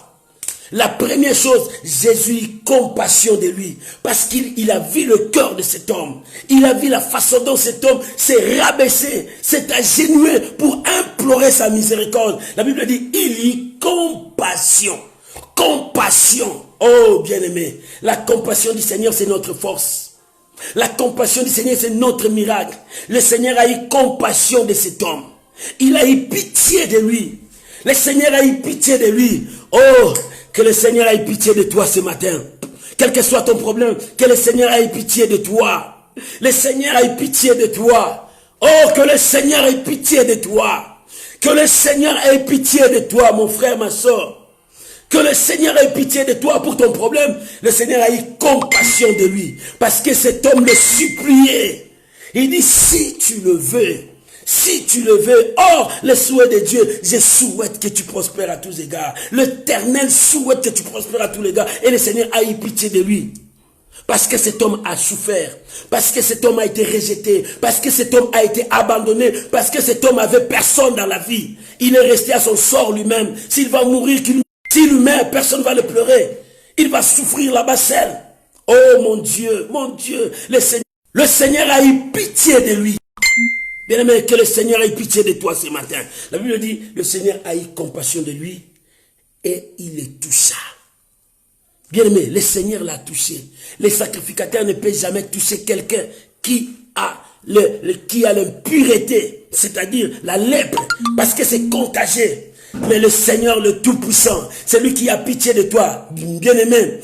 La première chose, Jésus a compassion de lui. Parce qu'il a vu le cœur de cet homme. Il a vu la façon dont cet homme s'est rabaissé, s'est agenouillé pour implorer sa miséricorde. La Bible dit, il y a compassion. Compassion. Oh, bien-aimé, la compassion du Seigneur, c'est notre force. La compassion du Seigneur, c'est notre miracle. Le Seigneur a eu compassion de cet homme. Il a eu pitié de lui. Le Seigneur a eu pitié de lui. Oh, que le Seigneur ait pitié de toi ce matin. Quel que soit ton problème, que le Seigneur ait pitié de toi. Le Seigneur ait pitié de toi. Oh, que le Seigneur ait pitié de toi. Que le Seigneur ait pitié de toi, mon frère, ma soeur. Que le Seigneur ait pitié de toi pour ton problème. Le Seigneur a eu compassion de lui. Parce que cet homme le suppliait. Il dit, si tu le veux, si tu le veux, oh, le souhait de Dieu, je souhaite que tu prospères à tous égards. L'Éternel souhaite que tu prospères à tous égards. Et le Seigneur a eu pitié de lui. Parce que cet homme a souffert. Parce que cet homme a été rejeté. Parce que cet homme a été abandonné. Parce que cet homme avait personne dans la vie. Il est resté à son sort lui-même. S'il va mourir, s'il meurt, personne ne va le pleurer. Il va souffrir là-bas seul. Oh mon Dieu, le Seigneur a eu pitié de lui. Bien-aimé, que le Seigneur ait pitié de toi ce matin. La Bible dit, le Seigneur a eu compassion de lui et il le toucha. Bien-aimé, le Seigneur l'a touché. Les sacrificateurs ne peuvent jamais toucher quelqu'un qui a l'impureté, c'est-à-dire la lèpre, parce que c'est contagieux. Mais le Seigneur, le Tout-Puissant, c'est lui qui a pitié de toi. Bien-aimé,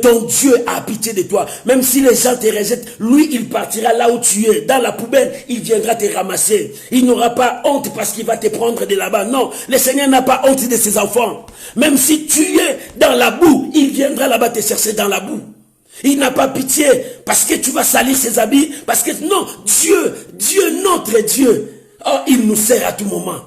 ton Dieu a pitié de toi. Même si les gens te rejettent, lui, il partira là où tu es. Dans la poubelle, il viendra te ramasser. Il n'aura pas honte parce qu'il va te prendre de là-bas. Non, le Seigneur n'a pas honte de ses enfants. Même si tu es dans la boue, il viendra là-bas te chercher dans la boue. Il n'a pas pitié parce que tu vas salir ses habits. Parce que non, Dieu, notre Dieu, oh, il nous sert à tout moment.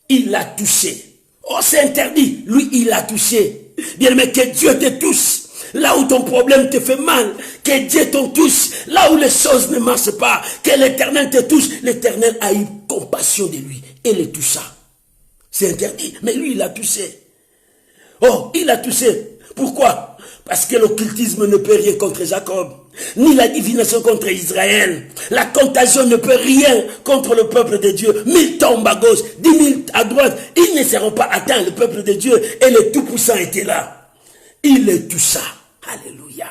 Il l'a touché. Oh, c'est interdit. Lui, il l'a touché. Bien, mais que Dieu te touche. Là où ton problème te fait mal, que Dieu te touche. Là où les choses ne marchent pas, que l'Éternel te touche. L'Éternel a eu compassion de lui et le toucha. C'est interdit, mais lui, il l'a touché. Oh, il l'a touché. Pourquoi? Parce que l'occultisme ne peut rien contre Jacob, ni la divination contre Israël. La contagion ne peut rien contre le peuple de Dieu. 1000 tombent à gauche, 10 000 à droite. Ils ne seront pas atteints, le peuple de Dieu. Et le Tout-Puissant était là. Il les toucha. Alléluia.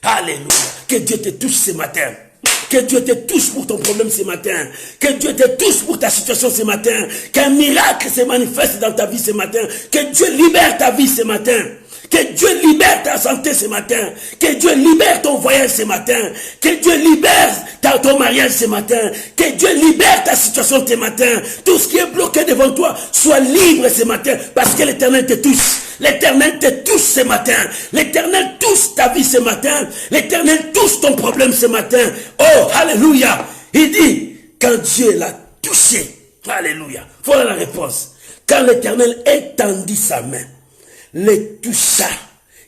Alléluia. Que Dieu te touche ce matin. Que Dieu te touche pour ton problème ce matin. Que Dieu te touche pour ta situation ce matin. Qu'un miracle se manifeste dans ta vie ce matin. Que Dieu libère ta vie ce matin. Que Dieu libère ta santé ce matin. Que Dieu libère ton voyage ce matin. Que Dieu libère ton mariage ce matin. Que Dieu libère ta situation ce matin. Tout ce qui est bloqué devant toi soit libre ce matin. Parce que l'Éternel te touche. L'Éternel te touche ce matin. L'Éternel touche ta vie ce matin. L'Éternel touche ton problème ce matin. Oh, alléluia. Il dit, quand Dieu l'a touché. Alléluia. Voilà la réponse. Quand l'Éternel étendit sa main, le toucha,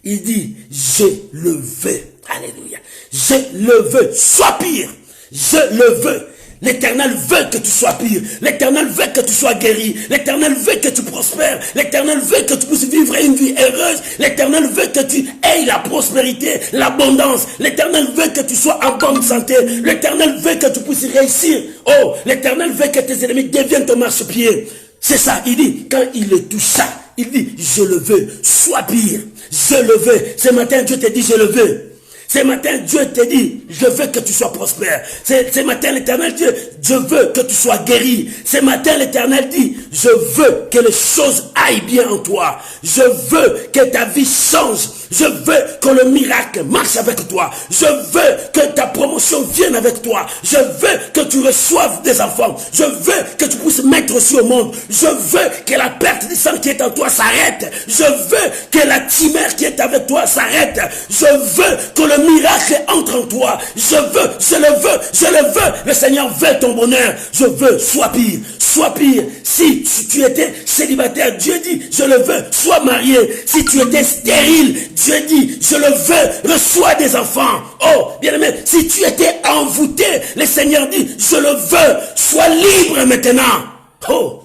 il dit, je le veux. Alléluia. Je le veux. Sois pire. Je le veux. L'Éternel veut que tu sois pire. L'Éternel veut que tu sois guéri. L'Éternel veut que tu prospères. L'Éternel veut que tu puisses vivre une vie heureuse. L'Éternel veut que tu aies la prospérité, l'abondance. L'Éternel veut que tu sois en bonne santé. L'Éternel veut que tu puisses réussir. Oh, l'Éternel veut que tes ennemis deviennent ton marchepied. C'est ça, il dit, quand il le toucha, il dit, je le veux, sois pire. Je le veux. Ce matin, Dieu te dit, je le veux. Ce matin, Dieu te dit, je veux que tu sois prospère. Ce matin, l'Éternel dit, je veux que tu sois guéri. Ce matin, l'Éternel dit, je veux que les choses aillent bien en toi. Je veux que ta vie change. Je veux que le miracle marche avec toi. Je veux que ta promotion vienne avec toi. Je veux que tu reçoives des enfants. Je veux que tu puisses mettre aussi au monde. Je veux que la perte de sang qui est en toi s'arrête. Je veux que la timère qui est avec toi s'arrête. Je veux que le miracle entre en toi. Je le veux. Le Seigneur veut ton bonheur. Je veux, sois pire. Sois pire. Si tu étais célibataire, Dieu dit, je le veux, sois marié. Si tu étais stérile, Dieu dit, je le veux, reçois des enfants. Oh, bien-aimé, si tu étais envoûté, le Seigneur dit, je le veux, sois libre maintenant. Oh,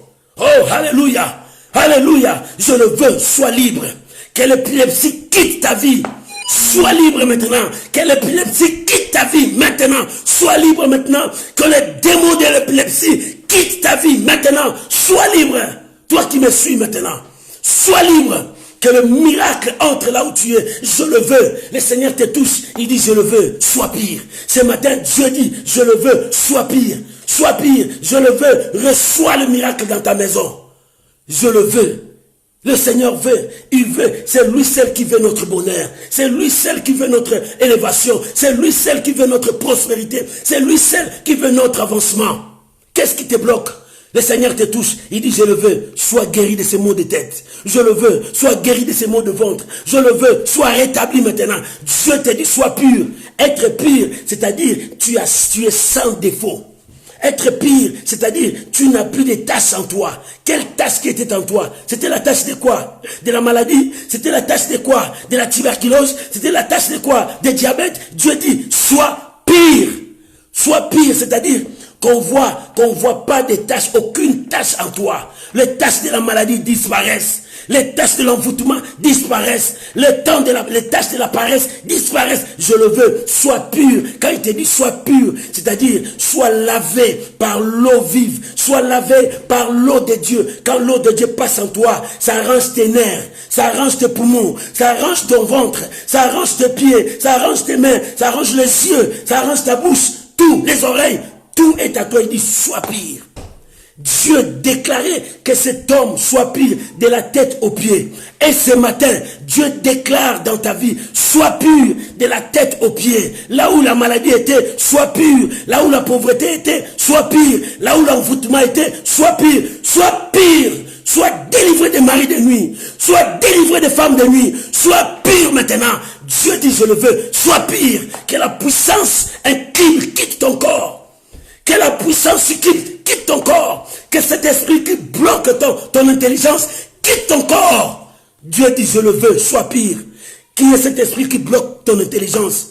alléluia, alléluia, je le veux, sois libre. Que l'épilepsie quitte ta vie. Sois libre maintenant. Que l'épilepsie quitte ta vie maintenant. Sois libre maintenant. Que les démons de l'épilepsie quittent ta vie maintenant. Sois libre. Toi qui me suis maintenant. Sois libre. Que le miracle entre là où tu es. Je le veux. Le Seigneur te touche. Il dit je le veux. Sois pire. Ce matin Dieu dit je le veux. Sois pire. Sois pire. Je le veux. Reçois le miracle dans ta maison. Je le veux. Le Seigneur veut, il veut, c'est lui seul qui veut notre bonheur, c'est lui seul qui veut notre élévation, c'est lui seul qui veut notre prospérité, c'est lui seul qui veut notre avancement. Qu'est-ce qui te bloque? Le Seigneur te touche, il dit je le veux, sois guéri de ces maux de tête, je le veux, sois guéri de ces maux de ventre, je le veux, sois rétabli maintenant. Dieu te dit sois pur, être pur, c'est-à-dire tu es sans défaut. Être pire, c'est-à-dire tu n'as plus de taches en toi. Quelle tache qui était en toi? C'était la tache de quoi? De la maladie? C'était la tache de quoi? De la tuberculose? C'était la tache de quoi? De diabète? Dieu dit, sois pire. Sois pire, c'est-à-dire qu'on voit pas de taches, aucune tache en toi. Les taches de la maladie disparaissent. Les taches de l'envoûtement disparaissent. Les taches de la paresse disparaissent. Je le veux. Sois pur. Quand il te dit sois pur, c'est-à-dire sois lavé par l'eau vive. Sois lavé par l'eau de Dieu. Quand l'eau de Dieu passe en toi, ça arrange tes nerfs, ça arrange tes poumons, ça arrange ton ventre, ça arrange tes pieds, ça arrange tes mains, ça arrange les yeux, ça arrange ta bouche, tout, les oreilles. Tout est à toi. Il dit sois pire. Dieu déclarait que cet homme soit pur de la tête aux pieds. Et ce matin, Dieu déclare dans ta vie, sois pur de la tête aux pieds. Là où la maladie était, sois pur. Là où la pauvreté était, sois pur. Là où l'envoûtement était, sois pur. Sois pur. Sois délivré des maris de nuit. Sois délivré des femmes de nuit. Sois pur maintenant. Dieu dit, je le veux. Sois pur. Que la puissance incline quitte ton corps. Que la puissance quitte ton corps. Que cet esprit qui bloque ton intelligence quitte ton corps. Dieu dit, je le veux, sois pire. Qui est cet esprit qui bloque ton intelligence?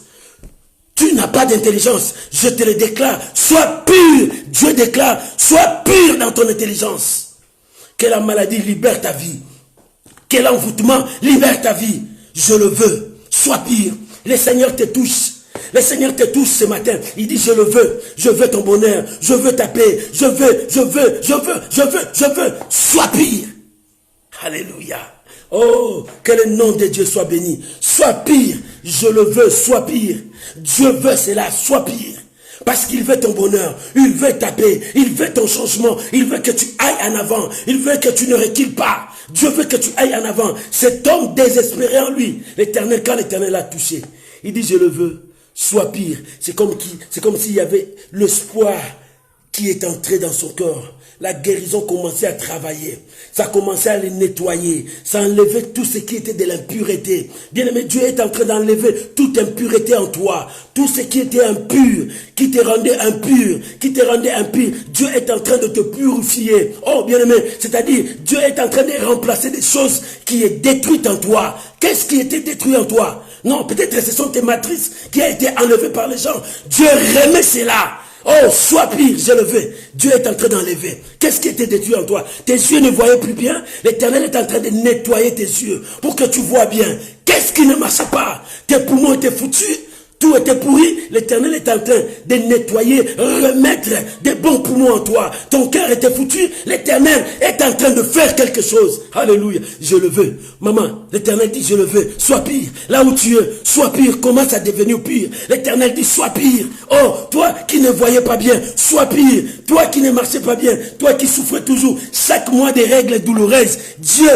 Tu n'as pas d'intelligence. Je te le déclare. Sois pur. Dieu déclare, sois pur dans ton intelligence. Que la maladie libère ta vie. Que l'envoûtement libère ta vie. Je le veux. Sois pire. Le Seigneur te touche. Le Seigneur te touche ce matin. Il dit, je le veux. Je veux ton bonheur. Je veux ta paix. Je veux. Sois pire. Alléluia. Oh, que le nom de Dieu soit béni. Sois pire. Je le veux. Sois pire. Dieu veut cela. Sois pire. Parce qu'il veut ton bonheur. Il veut ta paix. Il veut ton changement. Il veut que tu ailles en avant. Il veut que tu ne recules pas. Dieu veut que tu ailles en avant. Cet homme désespéré en lui. L'Éternel, quand l'Éternel l'a touché, il dit, je le veux. Sois pire. C'est comme s'il y avait l'espoir qui est entré dans son corps. La guérison commençait à travailler. Ça commençait à les nettoyer. Ça enlevait tout ce qui était de l'impureté. Bien-aimé, Dieu est en train d'enlever toute impureté en toi. Tout ce qui était impur, qui te rendait impur, Dieu est en train de te purifier. Oh, bien-aimé, c'est-à-dire, Dieu est en train de remplacer des choses qui est détruites en toi. Qu'est-ce qui était détruit en toi? Non, peut-être ce sont tes matrices qui ont été enlevées par les gens. Dieu remet cela. Oh, sois pire, j'ai levé. Dieu est en train d'enlever. Qu'est-ce qui était détruit en toi? Tes yeux ne voyaient plus bien. L'Éternel est en train de nettoyer tes yeux pour que tu vois bien. Qu'est-ce qui ne marchait pas? Tes poumons étaient foutus. Tout était pourri. L'Éternel est en train de nettoyer, remettre des bons poumons en toi. Ton cœur était foutu. L'Éternel est en train de faire quelque chose. Alléluia. Je le veux. Maman, l'Éternel dit, je le veux. Sois pire. Là où tu es, sois pire. Commence à devenir pire. L'Éternel dit, sois pire. Oh, toi qui ne voyais pas bien, sois pire. Toi qui ne marchais pas bien, toi qui souffrais toujours chaque mois des règles douloureuses. Dieu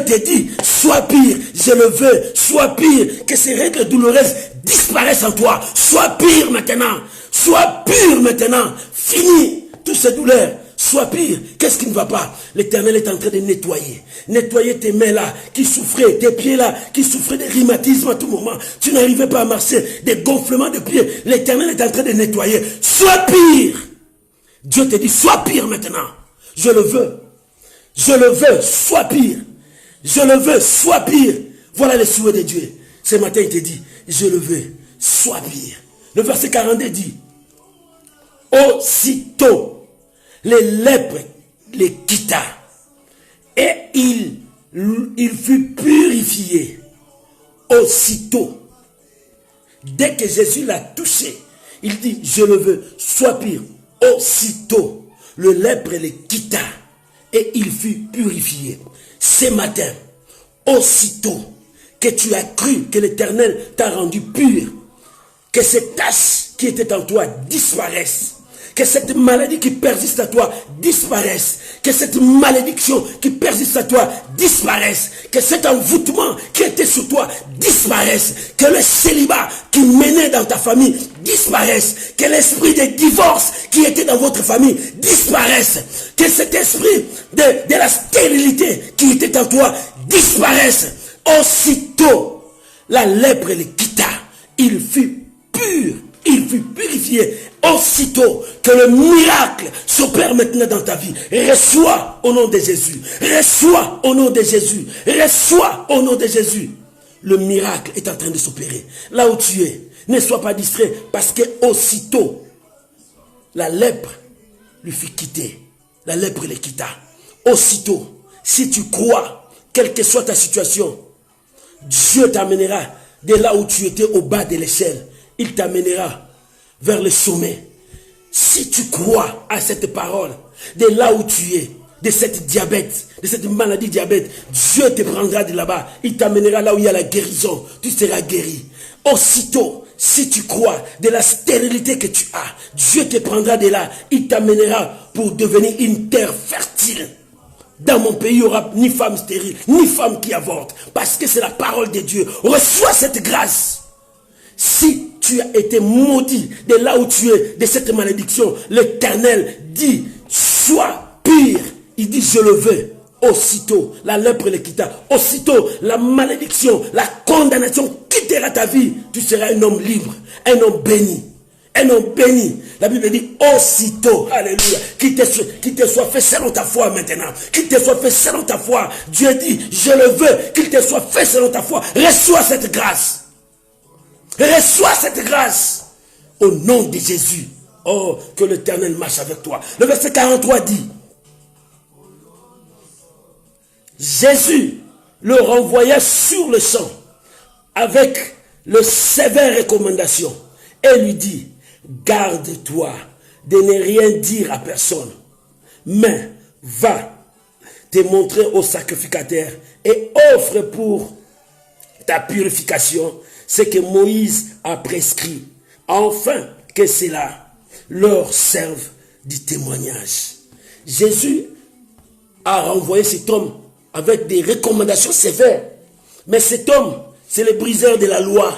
te dit, sois pire. Je le veux. Sois pire. Que ces règles douloureuses disparaissent en toi. Sois pire maintenant. Sois pur maintenant. Fini toutes ces douleurs. Sois pire. Qu'est-ce qui ne va pas? L'Éternel est en train de nettoyer. Nettoyer tes mains là qui souffraient, tes pieds là qui souffraient de rhumatisme à tout moment. Tu n'arrivais pas à marcher, des gonflements de pieds. L'Éternel est en train de nettoyer. Sois pire. Dieu te dit, sois pire maintenant. Je le veux. Je le veux. Sois pire. Je le veux. Sois pire. Voilà les souhaits de Dieu. Ce matin, il te dit, je le veux, sois pire. Le verset 42 dit, aussitôt, les lèpres les quitta et il fut purifié. Aussitôt, dès que Jésus l'a touché, il dit, je le veux, sois pire. Aussitôt, le lèpre les quitta et il fut purifié. Ce matin, aussitôt, que tu as cru que l'Éternel t'a rendu pur, que ces taches qui étaient en toi disparaissent, que cette maladie qui persiste à toi disparaisse, que cette malédiction qui persiste à toi disparaisse, que cet envoûtement qui était sur toi disparaisse, que le célibat qui menait dans ta famille disparaisse, que l'esprit de divorce qui était dans votre famille disparaisse, que cet esprit de la stérilité qui était en toi disparaisse. Aussitôt, la lèpre les quitta. Il fut pur. Il fut purifié. Aussitôt que le miracle s'opère maintenant dans ta vie. Reçois au nom de Jésus. Reçois au nom de Jésus. Reçois au nom de Jésus. Le miracle est en train de s'opérer. Là où tu es, ne sois pas distrait. Parce que aussitôt, la lèpre lui fut quittée. La lèpre les quitta. Aussitôt, si tu crois, quelle que soit ta situation, Dieu t'amènera de là où tu étais au bas de l'échelle. Il t'amènera vers le sommet. Si tu crois à cette parole, de là où tu es, de cette diabète, de cette maladie diabète, Dieu te prendra de là-bas. Il t'amènera là où il y a la guérison. Tu seras guéri. Aussitôt, si tu crois de la stérilité que tu as, Dieu te prendra de là. Il t'amènera pour devenir une terre fertile. Dans mon pays, il n'y aura ni femme stérile, ni femme qui avorte. Parce que c'est la parole de Dieu. Reçois cette grâce. Si tu as été maudit de là où tu es, de cette malédiction, l'Éternel dit, sois pire. Il dit, je le veux. Aussitôt, la lèpre le quitta. Aussitôt, la malédiction, la condamnation quittera ta vie. Tu seras un homme libre, un homme béni. Un homme béni. La Bible dit aussitôt, alléluia, qu'il te soit fait selon ta foi maintenant. Qu'il te soit fait selon ta foi. Dieu dit, je le veux, qu'il te soit fait selon ta foi. Reçois cette grâce. Reçois cette grâce. Au nom de Jésus. Oh, que l'Éternel marche avec toi. Le verset 43 dit, Jésus le renvoya sur le champ avec le sévère recommandation et lui dit, garde-toi de ne rien dire à personne, mais va te montrer au sacrificateur et offre pour ta purification ce que Moïse a prescrit, afin que cela leur serve du témoignage. Jésus a renvoyé cet homme avec des recommandations sévères, mais cet homme, c'est le briseur de la loi.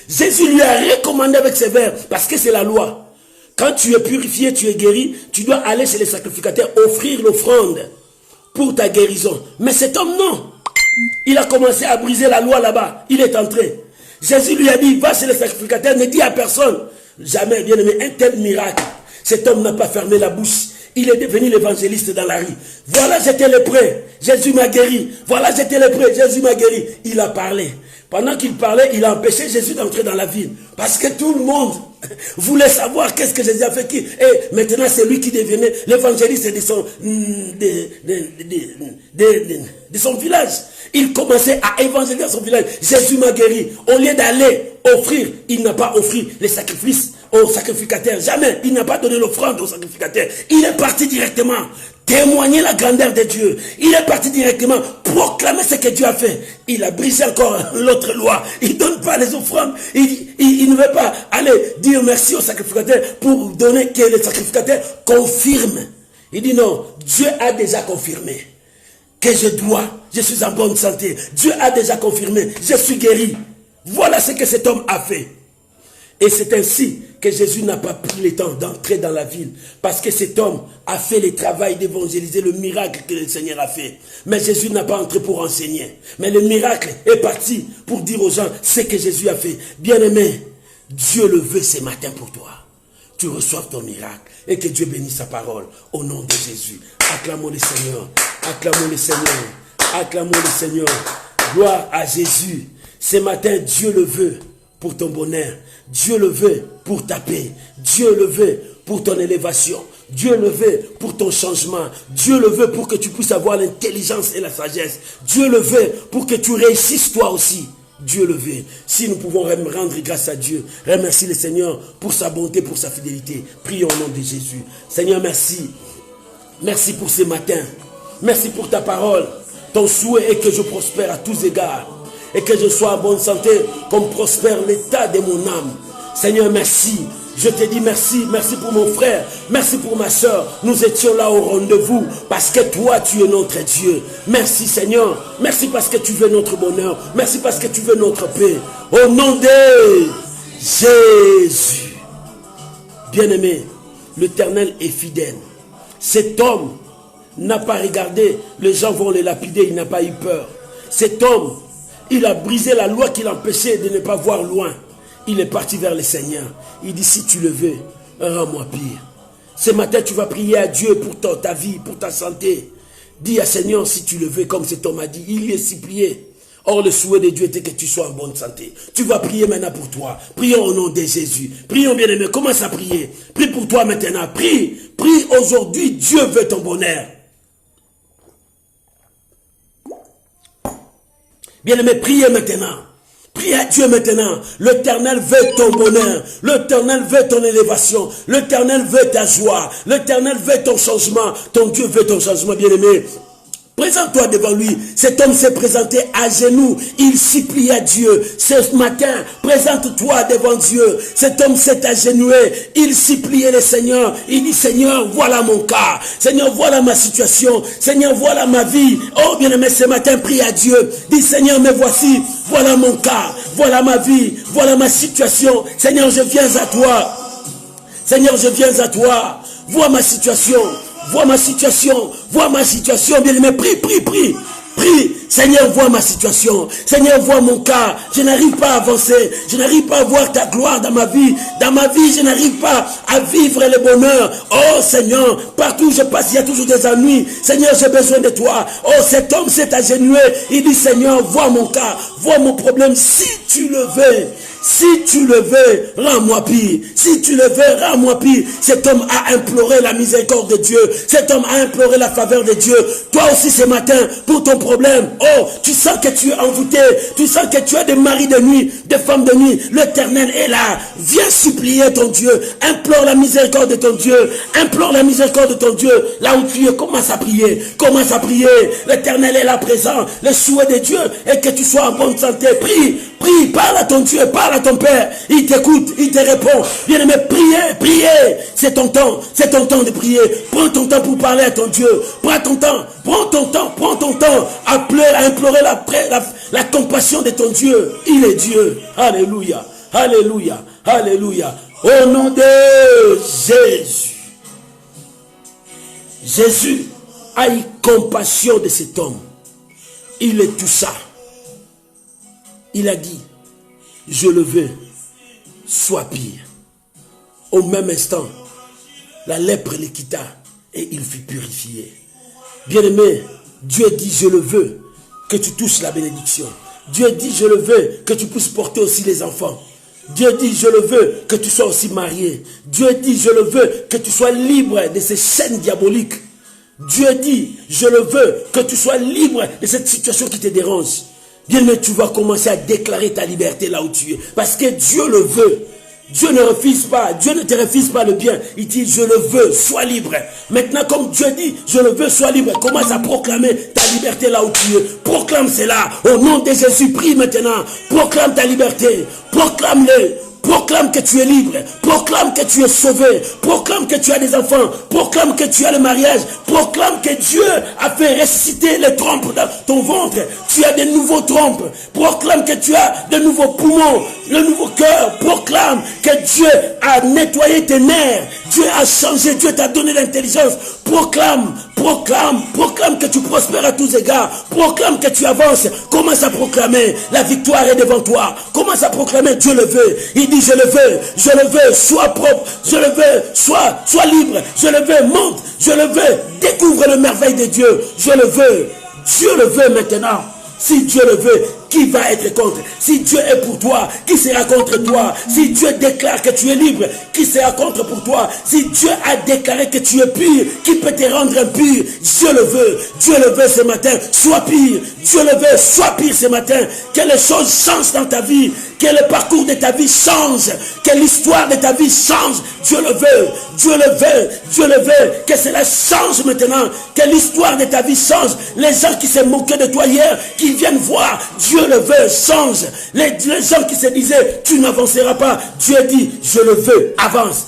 Jésus lui a recommandé avec sévère, parce que c'est la loi. Quand tu es purifié, tu es guéri, tu dois aller chez les sacrificateurs, offrir l'offrande pour ta guérison. Mais cet homme, non. Il a commencé à briser la loi là-bas. Il est entré. Jésus lui a dit, va chez les sacrificateurs, ne dis à personne. Jamais, bien aimé, un tel miracle. Cet homme n'a pas fermé la bouche. Il est devenu l'évangéliste dans la rue. Voilà, j'étais lépreux, Jésus m'a guéri. Voilà, j'étais lépreux, Jésus m'a guéri. Il a parlé. Pendant qu'il parlait, il a empêché Jésus d'entrer dans la ville. Parce que tout le monde voulait savoir qu'est-ce que Jésus a fait. Et maintenant, c'est lui qui devenait l'évangéliste de son village. Il commençait à évangéliser son village. Jésus m'a guéri. Au lieu d'aller offrir, il n'a pas offert les sacrifices aux sacrificateurs. Jamais. Il n'a pas donné l'offrande aux sacrificateurs. Il est parti directement témoigner la grandeur de Dieu. Il est parti directement proclamer ce que Dieu a fait. Il a brisé encore l'autre loi. Il ne donne pas les offrandes. Il ne veut pas aller dire merci aux sacrificateurs pour donner que les sacrificateurs confirment. Il dit non, Dieu a déjà confirmé que je suis en bonne santé. Dieu a déjà confirmé, je suis guéri. Voilà ce que cet homme a fait. Et c'est ainsi que Jésus n'a pas pris le temps d'entrer dans la ville. Parce que cet homme a fait le travail d'évangéliser, le miracle que le Seigneur a fait. Mais Jésus n'a pas entré pour enseigner. Mais le miracle est parti pour dire aux gens ce que Jésus a fait. Bien-aimé, Dieu le veut ce matin pour toi. Tu reçois ton miracle. Et que Dieu bénisse sa parole. Au nom de Jésus. Acclamons le Seigneur. Acclamons le Seigneur. Acclamons le Seigneur. Gloire à Jésus. Ce matin, Dieu le veut pour ton bonheur. Dieu le veut pour ta paix. Dieu le veut pour ton élévation. Dieu le veut pour ton changement. Dieu le veut pour que tu puisses avoir l'intelligence et la sagesse. Dieu le veut pour que tu réussisses toi aussi. Dieu le veut. Si nous pouvons rendre grâce à Dieu, remercie le Seigneur pour sa bonté, pour sa fidélité. Prions au nom de Jésus. Seigneur, merci. Merci pour ce matin. Merci pour ta parole. Ton souhait est que je prospère à tous égards. Et que je sois en bonne santé, comme prospère l'état de mon âme. Seigneur, merci. Je te dis merci. Merci pour mon frère. Merci pour ma soeur. Nous étions là au rendez-vous. Parce que toi, tu es notre Dieu. Merci Seigneur. Merci parce que tu veux notre bonheur. Merci parce que tu veux notre paix. Au nom de Jésus. Bien-aimé, l'Éternel est fidèle. Cet homme n'a pas regardé. Les gens vont le lapider. Il n'a pas eu peur. Cet homme, il a brisé la loi qui l'empêchait de ne pas voir loin. Il est parti vers le Seigneur. Il dit, si tu le veux, rends-moi pire. Ce matin, tu vas prier à Dieu pour ta vie, pour ta santé. Dis à Seigneur, si tu le veux, comme cet homme a dit. Il y est supplié. Or, le souhait de Dieu était que tu sois en bonne santé. Tu vas prier maintenant pour toi. Prions au nom de Jésus. Prions, bien-aimé. Commence à prier. Prie pour toi maintenant. Prie. Prie aujourd'hui. Dieu veut ton bonheur. Bien-aimé, priez maintenant. Prie à Dieu maintenant. L'Éternel veut ton bonheur. L'Éternel veut ton élévation. L'Éternel veut ta joie. L'Éternel veut ton changement. Ton Dieu veut ton changement, bien-aimé. Présente-toi devant lui. Cet homme s'est présenté à genoux. Il supplie à Dieu. Ce matin, présente-toi devant Dieu. Cet homme s'est agenoué. Il suppliait le Seigneur. Il dit, Seigneur, voilà mon cas. Seigneur, voilà ma situation. Seigneur, voilà ma vie. Oh, bien-aimé, ce matin, prie à Dieu. Dis, Seigneur, me voici. Voilà mon cas. Voilà ma vie. Voilà ma situation. Seigneur, je viens à toi. Seigneur, je viens à toi. Vois ma situation. Vois ma situation, bien-aimé, prie, Seigneur, vois ma situation, Seigneur, vois mon cas, je n'arrive pas à avancer, je n'arrive pas à voir ta gloire dans ma vie, je n'arrive pas à vivre le bonheur. Oh Seigneur, partout où je passe, il y a toujours des ennuis. Seigneur, j'ai besoin de toi. Oh, cet homme s'est agenoué, il dit, Seigneur, vois mon cas, vois mon problème, si tu le veux. Si tu le veux, rends-moi pire. Si tu le veux, rends-moi pire. Cet homme a imploré la miséricorde de Dieu. Cet homme a imploré la faveur de Dieu. Toi aussi ce matin, pour ton problème, oh, tu sens que tu es envoûté. Tu sens que tu as des maris de nuit, des femmes de nuit. L'Éternel est là. Viens supplier ton Dieu. Implore la miséricorde de ton Dieu. Implore la miséricorde de ton Dieu. Là où tu es, commence à prier. Commence à prier. L'Éternel est là présent. Le souhait de Dieu est que tu sois en bonne santé. Prie. Prie, parle à ton Dieu, parle à ton Père. Il t'écoute, il te répond. Bien-aimé, priez. C'est ton temps de prier. Prends ton temps pour parler à ton Dieu. Prends ton temps à pleurer, à implorer la compassion de ton Dieu. Il est Dieu. Alléluia, alléluia, alléluia. Au nom de Jésus. Jésus a eu compassion de cet homme. Il est tout ça. Il a dit, je le veux, sois pire. Au même instant, la lèpre le quitta et il fut purifié. Bien-aimé, Dieu dit, je le veux, que tu touches la bénédiction. Dieu dit, je le veux, que tu puisses porter aussi les enfants. Dieu dit, je le veux que tu sois aussi marié. Dieu dit, je le veux que tu sois libre de ces chaînes diaboliques. Dieu dit, je le veux que tu sois libre de cette situation qui te dérange. Bien, mais tu vas commencer à déclarer ta liberté là où tu es. Parce que Dieu le veut. Dieu ne refuse pas, Dieu ne te refuse pas le bien. Il dit, je le veux, sois libre. Maintenant, comme Dieu dit, je le veux, sois libre, commence à proclamer ta liberté là où tu es. Proclame cela, au nom de Jésus, prie maintenant. Proclame ta liberté, proclame-le. Proclame que tu es libre, proclame que tu es sauvé, proclame que tu as des enfants, proclame que tu as le mariage, proclame que Dieu a fait ressusciter les trompes dans ton ventre, tu as de nouveaux trompes, proclame que tu as de nouveaux poumons, le nouveau cœur, proclame que Dieu a nettoyé tes nerfs, Dieu a changé, Dieu t'a donné l'intelligence, proclame que tu prospères à tous égards, proclame que tu avances, commence à proclamer, la victoire est devant toi, commence à proclamer, Dieu le veut, il dit je le veux, sois propre, je le veux, sois libre, je le veux, monte, je le veux, découvre le merveille de Dieu, je le veux, Dieu le veut maintenant. Si Dieu le veut, qui va être contre? Si Dieu est pour toi, qui sera contre toi? Si Dieu déclare que tu es libre, qui sera contre pour toi? Si Dieu a déclaré que tu es pur, qui peut te rendre impur? Dieu le veut ce matin, sois pur. Dieu le veut, sois pur ce matin. Que les choses changent dans ta vie, que le parcours de ta vie change, que l'histoire de ta vie change. Dieu le veut, que cela change maintenant, que l'histoire de ta vie change. Les gens qui se moquaient de toi hier, qui viennent voir, Dieu le veut, change. Les gens qui se disaient, tu n'avanceras pas, Dieu dit, je le veux, avance.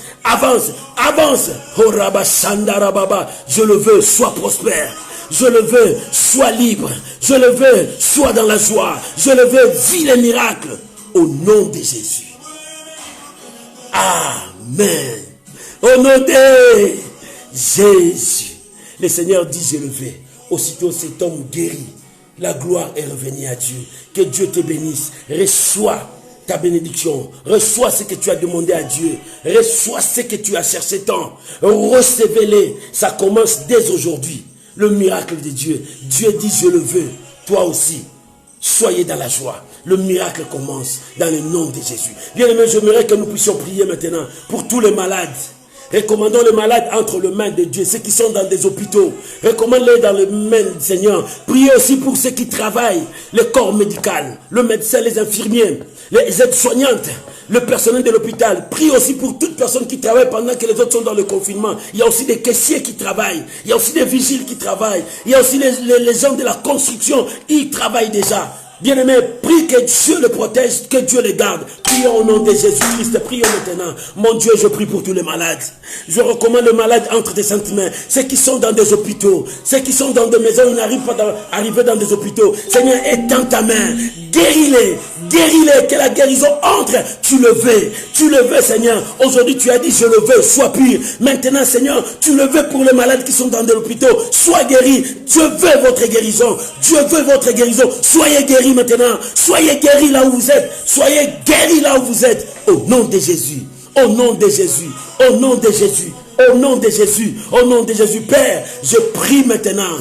Oh Rabba Shandara Baba, je le veux, sois prospère. Je le veux, sois libre. Je le veux, sois dans la joie. Je le veux, vis les miracles. Au nom de Jésus. Amen. Au nom de Jésus. Le Seigneur dit, je le veux. Aussitôt cet homme guéri. La gloire est revenue à Dieu. Que Dieu te bénisse. Reçois ta bénédiction. Reçois ce que tu as demandé à Dieu. Reçois ce que tu as cherché tant. Recevez-les. Ça commence dès aujourd'hui. Le miracle de Dieu. Dieu dit, je le veux. Toi aussi. Soyez dans la joie. Le miracle commence dans le nom de Jésus. Bien aimé, j'aimerais que nous puissions prier maintenant pour tous les malades. Recommandons les malades entre les mains de Dieu, ceux qui sont dans des hôpitaux. Recommande-les dans les mains du Seigneur. Priez aussi pour ceux qui travaillent, le corps médical, le médecin, les infirmiers, les aides-soignantes, le personnel de l'hôpital. Prie aussi pour toute personne qui travaille pendant que les autres sont dans le confinement. Il y a aussi des caissiers qui travaillent. Il y a aussi des vigiles qui travaillent. Il y a aussi les gens de la construction. Ils travaillent déjà. Bien-aimé, prie que Dieu le protège, que Dieu le garde. Prions au nom de Jésus-Christ, prions maintenant. Mon Dieu, je prie pour tous les malades. Je recommande les malades entre tes saintes mains. Ceux qui sont dans des hôpitaux, ceux qui sont dans des maisons, ils n'arrivent pas à arriver dans des hôpitaux. Seigneur, étends ta main. Guéris-les, que la guérison entre. Tu le veux Seigneur. Aujourd'hui tu as dit, je le veux, sois pur. Maintenant Seigneur, tu le veux pour les malades qui sont dans des hôpitaux. Sois guéri. Dieu veut votre guérison. Soyez guéris maintenant. Soyez guéris là où vous êtes. Soyez guéris là où vous êtes. Au nom de Jésus. Au nom de Jésus. Au nom de Jésus. Au nom de Jésus. Au nom de Jésus. Père, je prie maintenant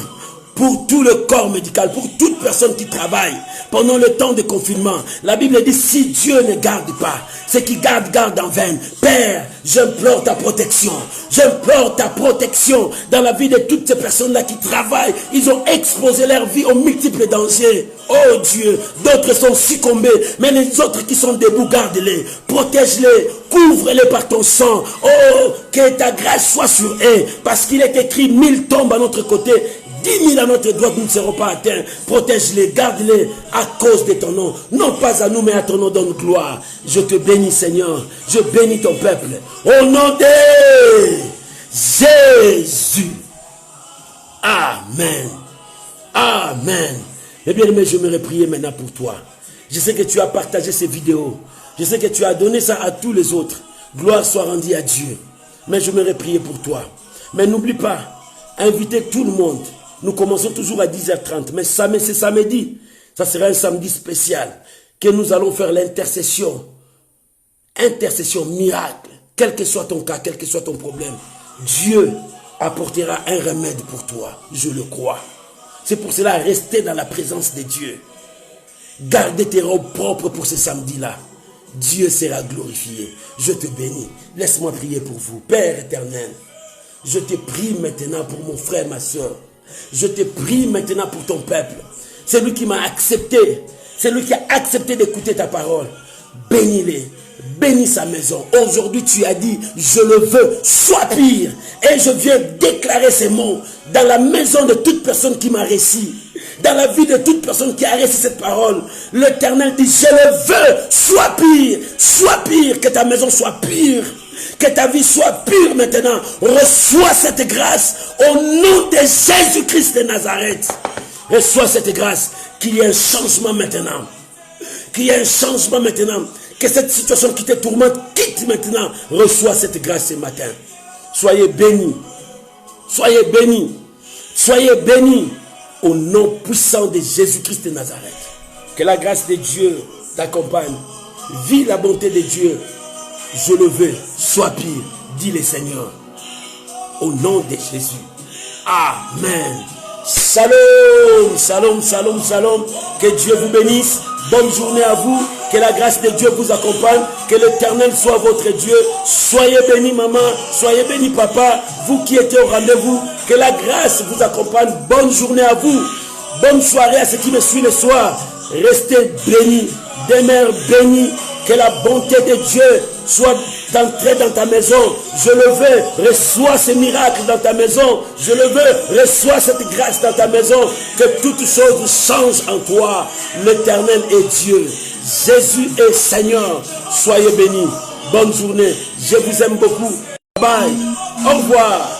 pour tout le corps médical, pour toute personne qui travaille pendant le temps de confinement. La Bible dit, si Dieu ne garde pas, ceux qui gardent en vain. Père, j'implore ta protection. J'implore ta protection dans la vie de toutes ces personnes-là qui travaillent. Ils ont exposé leur vie aux multiples dangers. Oh Dieu, d'autres sont succombés, mais les autres qui sont debout, garde-les, protège-les, couvre-les par ton sang. Oh, que ta grâce soit sur eux, parce qu'il est écrit 1000 tombent à notre côté, 10 000 à notre droite, nous ne serons pas atteints. Protège-les, garde-les à cause de ton nom. Non pas à nous, mais à ton nom donne gloire. Je te bénis, Seigneur. Je bénis ton peuple. Au nom de Jésus. Amen. Amen. Eh bien, mais je me prier maintenant pour toi. Je sais que tu as partagé ces vidéos. Je sais que tu as donné ça à tous les autres. Gloire soit rendue à Dieu. Mais je me prier pour toi. Mais n'oublie pas, invitez tout le monde. Nous commençons toujours à 10h30, mais c'est samedi. Ça sera un samedi spécial que nous allons faire l'intercession. Intercession miracle. Quel que soit ton cas, quel que soit ton problème, Dieu apportera un remède pour toi. Je le crois. C'est pour cela, restez dans la présence de Dieu. Gardez tes robes propres pour ce samedi-là. Dieu sera glorifié. Je te bénis. Laisse-moi prier pour vous. Père éternel, je te prie maintenant pour mon frère, ma soeur. Je te prie maintenant pour ton peuple. C'est lui qui m'a accepté. C'est lui qui a accepté d'écouter ta parole. Bénis-les. Bénis sa maison. Aujourd'hui, tu as dit, je le veux, sois pire. Et je viens déclarer ces mots dans la maison de toute personne qui m'a réussi. Dans la vie de toute personne qui a reçu cette parole. L'Éternel dit, je le veux, sois pire. Sois pire, que ta maison soit pure. Que ta vie soit pure maintenant. Reçois cette grâce au nom de Jésus-Christ de Nazareth. Reçois cette grâce. Qu'il y ait un changement maintenant. Qu'il y ait un changement maintenant. Que cette situation qui te tourmente quitte maintenant. Reçois cette grâce ce matin. Soyez bénis. Soyez bénis. Soyez bénis. Au nom puissant de Jésus-Christ de Nazareth. Que la grâce de Dieu t'accompagne. Vis la bonté de Dieu. Je le veux. Sois pire. Dis le Seigneur. Au nom de Jésus. Amen. Shalom. Shalom, shalom, shalom. Que Dieu vous bénisse. Bonne journée à vous. Que la grâce de Dieu vous accompagne. Que l'Éternel soit votre Dieu. Soyez bénis maman. Soyez bénis papa. Vous qui étiez au rendez-vous. Que la grâce vous accompagne. Bonne journée à vous. Bonne soirée à ceux qui me suivent le soir. Restez bénis. Demeure bénis. Que la bonté de Dieu soit entrée dans ta maison. Je le veux. Reçois ces miracles dans ta maison. Je le veux. Reçois cette grâce dans ta maison. Que toutes choses changent en toi. L'Éternel est Dieu. Jésus est Seigneur. Soyez bénis. Bonne journée. Je vous aime beaucoup. Bye. Au revoir.